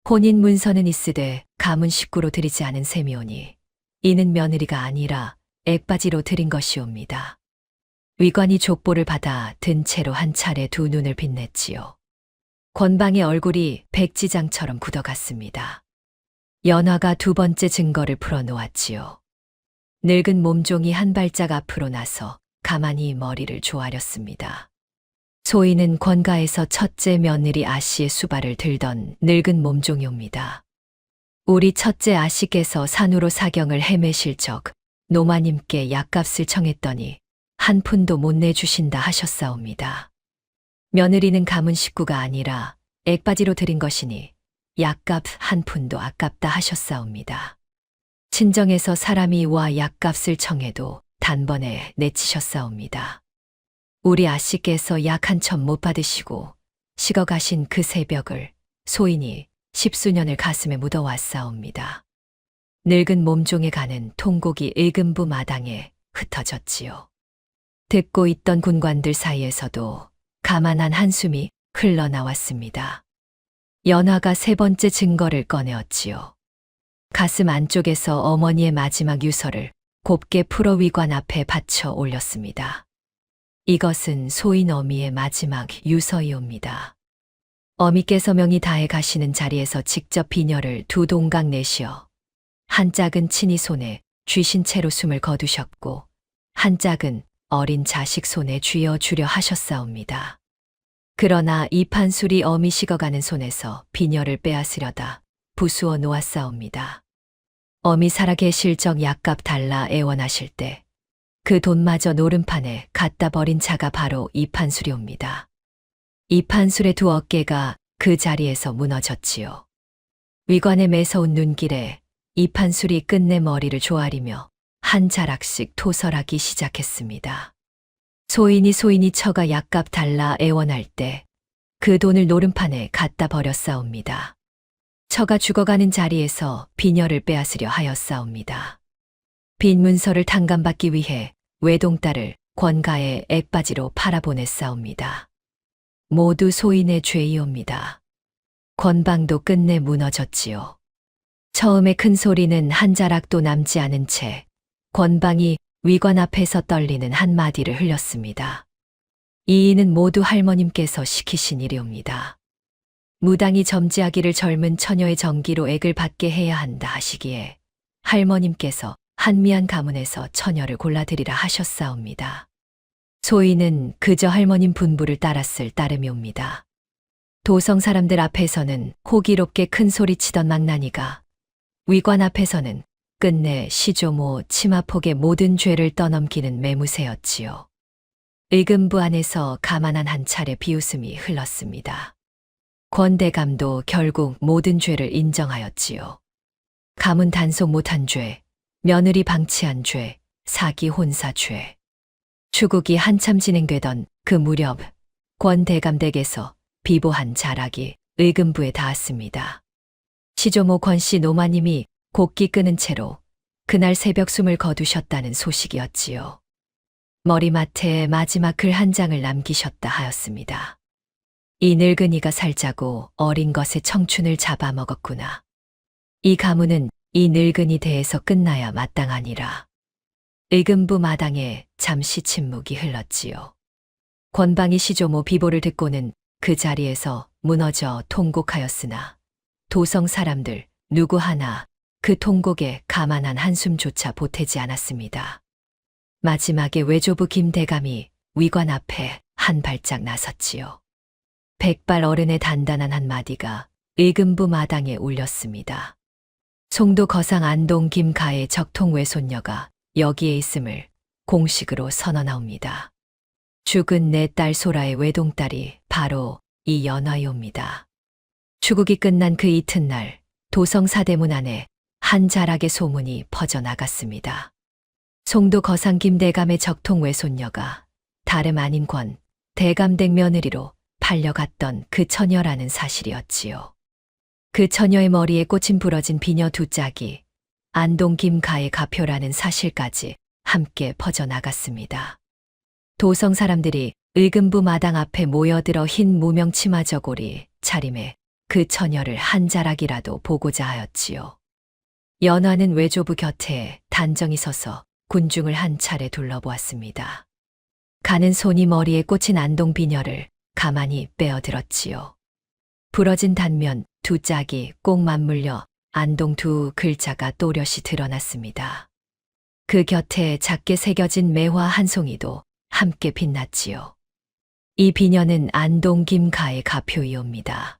혼인 문서는 있으되 가문 식구로 드리지 않은 셈이오니 이는 며느리가 아니라 액바지로 드린 것이옵니다. 위관이 족보를 받아 든 채로 한 차례 두 눈을 빛냈지요. 권방의 얼굴이 백지장처럼 굳어갔습니다. 연화가 두 번째 증거를 풀어놓았지요. 늙은 몸종이 한 발짝 앞으로 나서 가만히 머리를 조아렸습니다. 소인은 권가에서 첫째 며느리 아씨의 수발을 들던 늙은 몸종이옵니다. 우리 첫째 아씨께서 산으로 사경을 헤매실 적 노마님께 약값을 청했더니 한 푼도 못 내주신다 하셨사옵니다. 며느리는 가문 식구가 아니라 액바지로 드린 것이니 약값 한 푼도 아깝다 하셨사옵니다. 친정에서 사람이 와 약값을 청해도 단번에 내치셨사옵니다. 우리 아씨께서 약 한 천 못 받으시고 식어가신 그 새벽을 소인이 십수년을 가슴에 묻어왔사옵니다. 늙은 몸종에 가는 통곡이 의금부 마당에 흩어졌지요. 듣고 있던 군관들 사이에서도 가만한 한숨이 흘러나왔습니다. 연화가 세 번째 증거를 꺼내었지요. 가슴 안쪽에서 어머니의 마지막 유서를 곱게 풀어 위관 앞에 받쳐 올렸습니다. 이것은 소인 어미의 마지막 유서이옵니다. 어미께서 명이 다해 가시는 자리에서 직접 비녀를 두 동강 내시어 한 짝은 친히 손에 쥐신 채로 숨을 거두셨고 한 짝은 어린 자식 손에 쥐어 주려 하셨사옵니다. 그러나 이 판술이 어미 식어가는 손에서 비녀를 빼앗으려다 부수어 놓았사옵니다. 어미 살아계실 적 약값 달라 애원하실 때 그 돈마저 노름판에 갖다 버린 자가 바로 이 판술이옵니다. 이 판술의 두 어깨가 그 자리에서 무너졌지요. 위관에 매서운 눈길에 이 판술이 끝내 머리를 조아리며 한 자락씩 토설하기 시작했습니다. 소인이 처가 약값 달라 애원할 때 그 돈을 노름판에 갖다 버렸사옵니다. 처가 죽어가는 자리에서 비녀를 빼앗으려 하였사옵니다. 빈 문서를 탕감받기 위해 외동딸을 권가에 액바지로 팔아보냈사옵니다. 모두 소인의 죄이옵니다. 권방도 끝내 무너졌지요. 처음에 큰 소리는 한 자락도 남지 않은 채 권방이 위관 앞에서 떨리는 한마디를 흘렸습니다. 이 일은 모두 할머님께서 시키신 일이옵니다. 무당이 점지하기를 젊은 처녀의 정기로 액을 받게 해야 한다 하시기에 할머님께서 한미한 가문에서 처녀를 골라드리라 하셨사옵니다. 소인은 그저 할머님 분부를 따랐을 따름이옵니다. 도성 사람들 앞에서는 호기롭게 큰 소리치던 망나니가 위관 앞에서는 끝내 시조모 치마폭의 모든 죄를 떠넘기는 매무새였지요. 의금부 안에서 가만한 한 차례 비웃음이 흘렀습니다. 권대감도 결국 모든 죄를 인정하였지요. 가문 단속 못한 죄, 며느리 방치한 죄, 사기 혼사 죄. 추국이 한참 진행되던 그 무렵 권대감 댁에서 비보한 자락이 의금부에 닿았습니다. 시조모 권씨 노마님이 곡기 끊은 채로 그날 새벽 숨을 거두셨다는 소식이었지요. 머리맡에 마지막 글 한 장을 남기셨다 하였습니다. 이 늙은이가 살자고 어린 것의 청춘을 잡아먹었구나. 이 가문은 이 늙은이 대에서 끝나야 마땅하니라. 의금부 마당에 잠시 침묵이 흘렀지요. 권방이 시조모 비보를 듣고는 그 자리에서 무너져 통곡하였으나 도성 사람들 누구 하나 그 통곡에 가만한 한숨조차 보태지 않았습니다. 마지막에 외조부 김대감이 위관 앞에 한 발짝 나섰지요. 백발 어른의 단단한 한마디가 의금부 마당에 울렸습니다. 송도 거상 안동 김가의 적통 외손녀가 여기에 있음을 공식으로 선언하옵니다. 죽은 내 딸 소라의 외동딸이 바로 이 연화이옵니다. 추국이 끝난 그 이튿날 도성 사대문 안에 한 자락의 소문이 퍼져나갔습니다. 송도 거상 김대감의 적통 외손녀가 다름 아닌 권 대감댁 며느리로 팔려갔던 그 처녀라는 사실이었지요. 그 처녀의 머리에 꽂힌 부러진 비녀 두 짝이 안동 김가의 가표라는 사실까지 함께 퍼져나갔습니다. 도성 사람들이 의금부 마당 앞에 모여들어 흰 무명 치마 저고리 차림에 그 처녀를 한 자락이라도 보고자 하였지요. 연화는 외조부 곁에 단정히 서서 군중을 한 차례 둘러보았습니다. 가는 손이 머리에 꽂힌 안동 비녀를 가만히 빼어들었지요. 부러진 단면 두 짝이 꼭 맞물려 안동 두 글자가 또렷이 드러났습니다. 그 곁에 작게 새겨진 매화 한 송이도 함께 빛났지요. 이 비녀는 안동 김가의 가표이옵니다.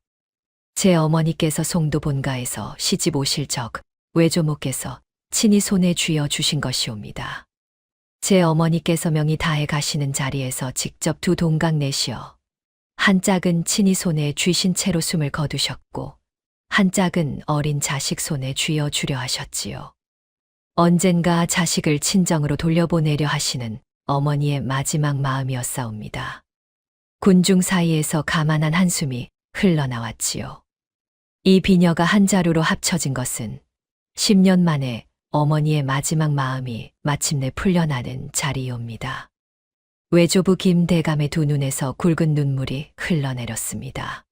제 어머니께서 송도 본가에서 시집 오실 적 외조모께서 친히 손에 쥐어 주신 것이옵니다. 제 어머니께서 명이 다해 가시는 자리에서 직접 두 동강 내시어 한 짝은 친히 손에 쥐신 채로 숨을 거두셨고 한 짝은 어린 자식 손에 쥐어 주려 하셨지요. 언젠가 자식을 친정으로 돌려보내려 하시는 어머니의 마지막 마음이었사옵니다. 군중 사이에서 가만한 한숨이 흘러나왔지요. 이 비녀가 한 자루로 합쳐진 것은 10년 만에 어머니의 마지막 마음이 마침내 풀려나는 자리이옵니다. 외조부 김대감의 두 눈에서 굵은 눈물이 흘러내렸습니다.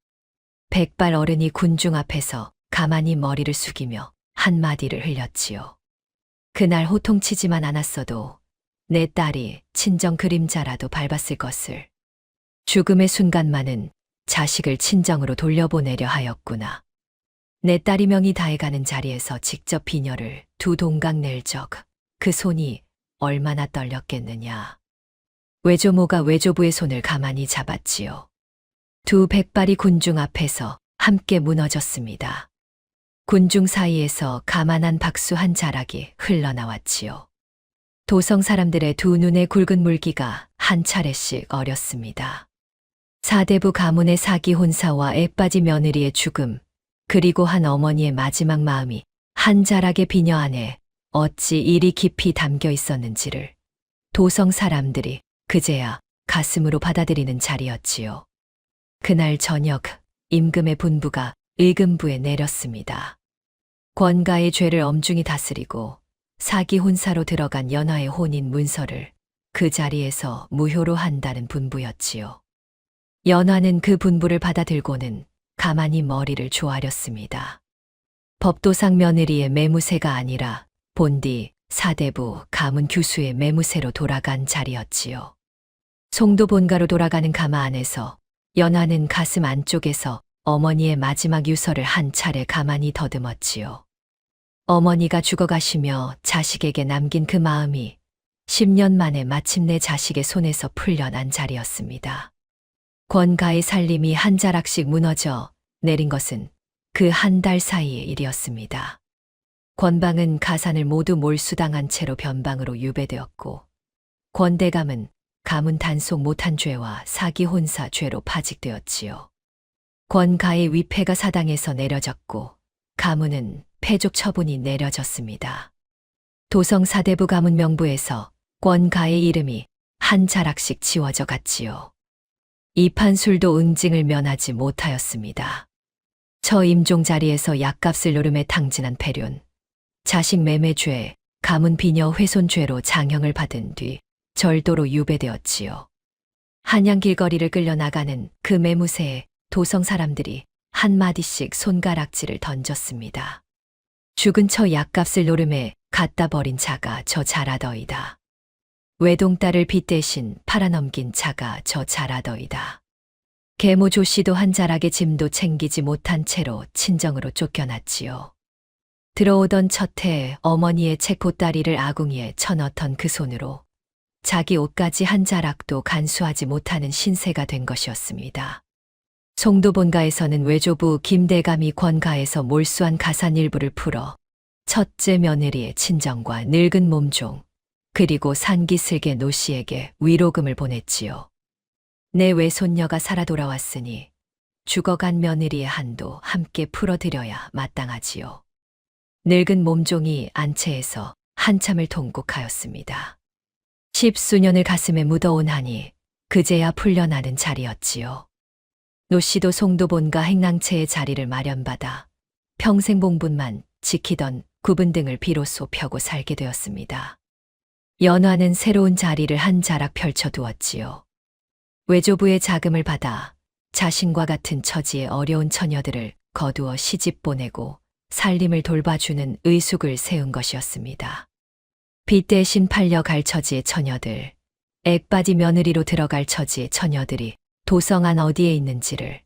백발 어른이 군중 앞에서 가만히 머리를 숙이며 한마디를 흘렸지요. 그날 호통치지만 않았어도 내 딸이 친정 그림자라도 밟았을 것을. 죽음의 순간만은 자식을 친정으로 돌려보내려 하였구나. 내 딸이 명이 다해가는 자리에서 직접 비녀를 두 동강 낼 적 그 손이 얼마나 떨렸겠느냐. 외조모가 외조부의 손을 가만히 잡았지요. 두 백발이 군중 앞에서 함께 무너졌습니다. 군중 사이에서 가만한 박수 한 자락이 흘러나왔지요. 도성 사람들의 두 눈에 굵은 물기가 한 차례씩 어렸습니다. 사대부 가문의 사기 혼사와 애빠지 며느리의 죽음, 그리고 한 어머니의 마지막 마음이 한 자락의 비녀 안에 어찌 이리 깊이 담겨 있었는지를 도성 사람들이 그제야 가슴으로 받아들이는 자리였지요. 그날 저녁 임금의 분부가 의금부에 내렸습니다. 권가의 죄를 엄중히 다스리고 사기 혼사로 들어간 연하의 혼인 문서를 그 자리에서 무효로 한다는 분부였지요. 연하는 그 분부를 받아들고는 가만히 머리를 조아렸습니다. 법도상 며느리의 매무새가 아니라 본디 사대부 가문 규수의 매무새로 돌아간 자리였지요. 송도 본가로 돌아가는 가마 안에서 연하는 가슴 안쪽에서 어머니의 마지막 유서를 한 차례 가만히 더듬었지요. 어머니가 죽어가시며 자식에게 남긴 그 마음이 10년 만에 마침내 자식의 손에서 풀려난 자리였습니다. 권가의 살림이 한 자락씩 무너져 내린 것은 그 한 달 사이의 일이었습니다. 권방은 가산을 모두 몰수당한 채로 변방으로 유배되었고 권대감은 가문 단속 못한 죄와 사기 혼사 죄로 파직되었지요. 권가의 위패가 사당에서 내려졌고 가문은 폐족 처분이 내려졌습니다. 도성 사대부 가문 명부에서 권가의 이름이 한 자락씩 지워져 갔지요. 이 판술도 응징을 면하지 못하였습니다. 처 임종 자리에서 약값을 노름에 탕진한 패륜, 자식 매매죄, 가문 비녀 훼손죄로 장형을 받은 뒤 절도로 유배되었지요. 한양 길거리를 끌려나가는 그 매무새에 도성 사람들이 한마디씩 손가락질을 던졌습니다. 죽은 처 약값을 노름에 갖다 버린 자가 저 자라더이다. 외동딸을 빚 대신 팔아넘긴 자가 저 자라더이다. 계모 조씨도 한 자락의 짐도 챙기지 못한 채로 친정으로 쫓겨났지요. 들어오던 첫해 어머니의 책보따리를 아궁이에 쳐넣던 그 손으로 자기 옷까지 한 자락도 간수하지 못하는 신세가 된 것이었습니다. 송도 본가에서는 외조부 김대감이 권가에서 몰수한 가산 일부를 풀어 첫째 며느리의 친정과 늙은 몸종, 그리고 산기슬개 노씨에게 위로금을 보냈지요. 내 외손녀가 살아 돌아왔으니 죽어간 며느리의 한도 함께 풀어드려야 마땅하지요. 늙은 몸종이 안채에서 한참을 통곡하였습니다. 10수년을 가슴에 묻어온 하니 그제야 풀려나는 자리였지요. 노씨도 송도 본가 행랑채의 자리를 마련받아 평생 봉분만 지키던 구분 등을 비로소 펴고 살게 되었습니다. 연화는 새로운 자리를 한 자락 펼쳐두었지요. 외조부의 자금을 받아 자신과 같은 처지의 어려운 처녀들을 거두어 시집 보내고 살림을 돌봐주는 의숙을 세운 것이었습니다. 빚 대신 팔려갈 처지의 처녀들, 액바지 며느리로 들어갈 처지의 처녀들이 도성 안 어디에 있는지를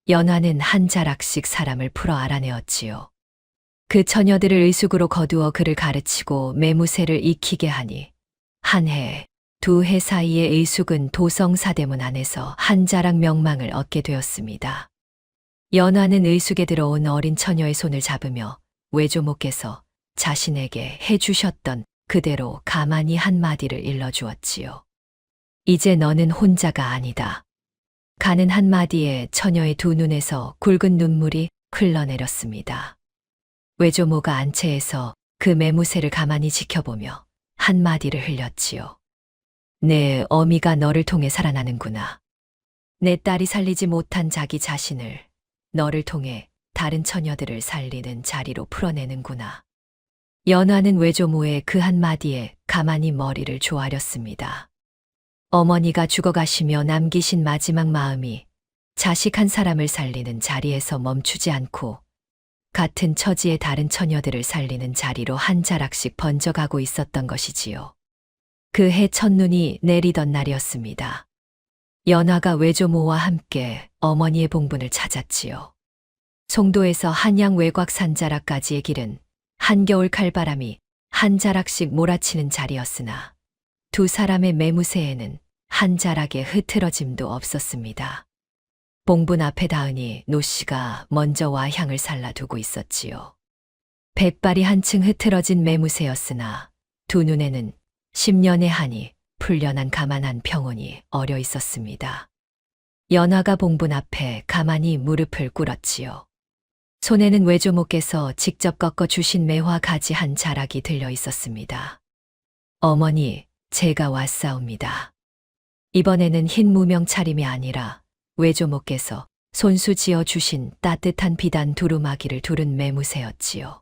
연화는 한 자락씩 사람을 풀어 알아내었지요. 그 처녀들을 의숙으로 거두어 그를 가르치고 매무새를 익히게 하니 한 해, 두 해 사이에 의숙은 도성 사대문 안에서 한 자락 명망을 얻게 되었습니다. 연화는 의숙에 들어온 어린 처녀의 손을 잡으며 외조모께서 자신에게 해주셨던 그대로 가만히 한마디를 일러주었지요. 이제 너는 혼자가 아니다. 가는 한마디에 처녀의 두 눈에서 굵은 눈물이 흘러내렸습니다. 외조모가 안채에서 그 매무새를 가만히 지켜보며 한마디를 흘렸지요. 내 어미가 너를 통해 살아나는구나. 내 딸이 살리지 못한 자기 자신을 너를 통해 다른 처녀들을 살리는 자리로 풀어내는구나. 연화는 외조모의 그 한마디에 가만히 머리를 조아렸습니다. 어머니가 죽어가시며 남기신 마지막 마음이 자식 한 사람을 살리는 자리에서 멈추지 않고 같은 처지의 다른 처녀들을 살리는 자리로 한 자락씩 번져가고 있었던 것이지요. 그해 첫눈이 내리던 날이었습니다. 연화가 외조모와 함께 어머니의 봉분을 찾았지요. 송도에서 한양 외곽 산자락까지의 길은 한겨울 칼바람이 한 자락씩 몰아치는 자리였으나 두 사람의 매무새에는 한 자락의 흐트러짐도 없었습니다. 봉분 앞에 닿으니 노씨가 먼저 와 향을 살라두고 있었지요. 백발이 한층 흐트러진 매무새였으나 두 눈에는 10년의 한이 풀려난 가만한 평온이 어려 있었습니다. 연화가 봉분 앞에 가만히 무릎을 꿇었지요. 손에는 외조모께서 직접 꺾어 주신 매화 가지 한 자락이 들려 있었습니다. 어머니, 제가 왔사옵니다. 이번에는 흰 무명 차림이 아니라 외조모께서 손수 지어 주신 따뜻한 비단 두루마기를 두른 매무새였지요.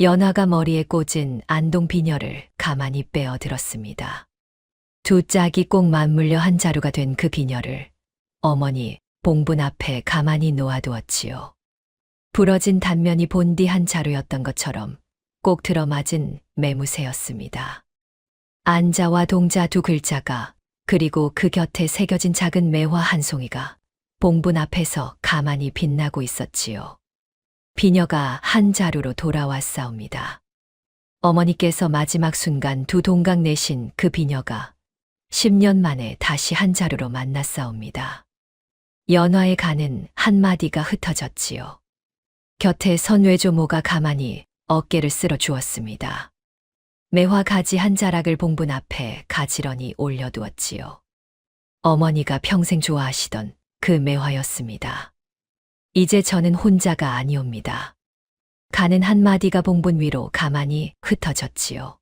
연화가 머리에 꽂은 안동 비녀를 가만히 빼어 들었습니다. 두 짝이 꼭 맞물려 한 자루가 된 그 비녀를 어머니 봉분 앞에 가만히 놓아두었지요. 부러진 단면이 본디 한 자루였던 것처럼 꼭 들어맞은 매무새였습니다. 안자와 동자 두 글자가 그리고 그 곁에 새겨진 작은 매화 한 송이가 봉분 앞에서 가만히 빛나고 있었지요. 비녀가 한 자루로 돌아왔사옵니다. 어머니께서 마지막 순간 두 동강 내신 그 비녀가 10년 만에 다시 한 자루로 만났사옵니다. 연화의 간은 한마디가 흩어졌지요. 곁에 선 외조모가 가만히 어깨를 쓸어 주었습니다. 매화 가지 한 자락을 봉분 앞에 가지런히 올려두었지요. 어머니가 평생 좋아하시던 그 매화였습니다. 이제 저는 혼자가 아니옵니다. 가는 한마디가 봉분 위로 가만히 흩어졌지요.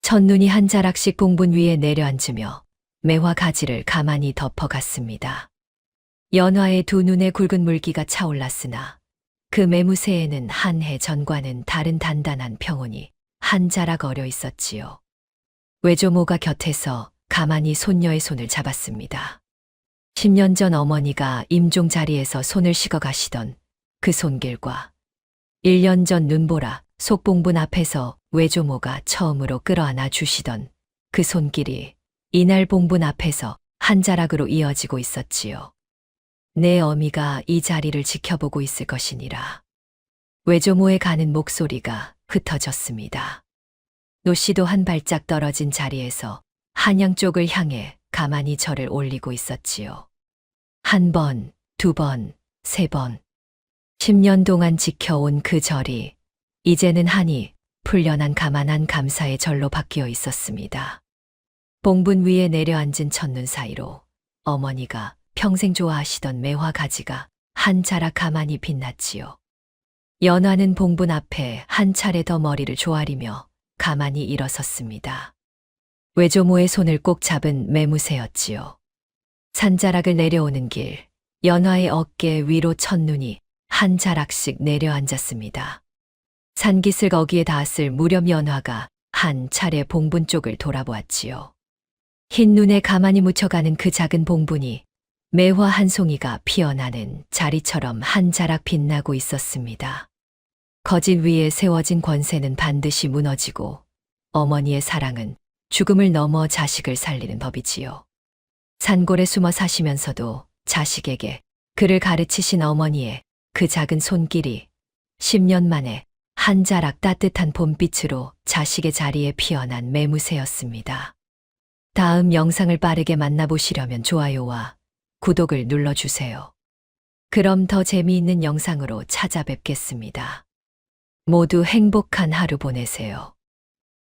첫눈이 한 자락씩 봉분 위에 내려앉으며 매화 가지를 가만히 덮어갔습니다. 연화의 두 눈에 굵은 물기가 차올랐으나 그 매무새에는 한 해 전과는 다른 단단한 평온이 한 자락 어려 있었지요. 외조모가 곁에서 가만히 손녀의 손을 잡았습니다. 10년 전 어머니가 임종 자리에서 손을 식어 가시던 그 손길과 1년 전 눈보라 속봉분 앞에서 외조모가 처음으로 끌어안아 주시던 그 손길이 이날 봉분 앞에서 한 자락으로 이어지고 있었지요. 내 어미가 이 자리를 지켜보고 있을 것이니라. 외조모의 가는 목소리가 흩어졌습니다. 노씨도 한 발짝 떨어진 자리에서 한양 쪽을 향해 가만히 절을 올리고 있었지요. 한 번, 두 번, 세 번. 10년 동안 지켜온 그 절이 이제는 한이 풀려난 가만한 감사의 절로 바뀌어 있었습니다. 봉분 위에 내려앉은 첫눈 사이로 어머니가 평생 좋아하시던 매화 가지가 한 자락 가만히 빛났지요. 연화는 봉분 앞에 한 차례 더 머리를 조아리며 가만히 일어섰습니다. 외조모의 손을 꼭 잡은 매무새였지요. 산자락을 내려오는 길, 연화의 어깨 위로 첫눈이 한 자락씩 내려앉았습니다. 산기슭 거기에 닿았을 무렵 연화가 한 차례 봉분 쪽을 돌아보았지요. 흰 눈에 가만히 묻혀가는 그 작은 봉분이 매화 한 송이가 피어나는 자리처럼 한 자락 빛나고 있었습니다. 거짓 위에 세워진 권세는 반드시 무너지고 어머니의 사랑은 죽음을 넘어 자식을 살리는 법이지요. 산골에 숨어 사시면서도 자식에게 그를 가르치신 어머니의 그 작은 손길이 10년 만에 한 자락 따뜻한 봄빛으로 자식의 자리에 피어난 매무새였습니다. 다음 영상을 빠르게 만나보시려면 좋아요와 구독을 눌러주세요. 그럼 더 재미있는 영상으로 찾아뵙겠습니다. 모두 행복한 하루 보내세요.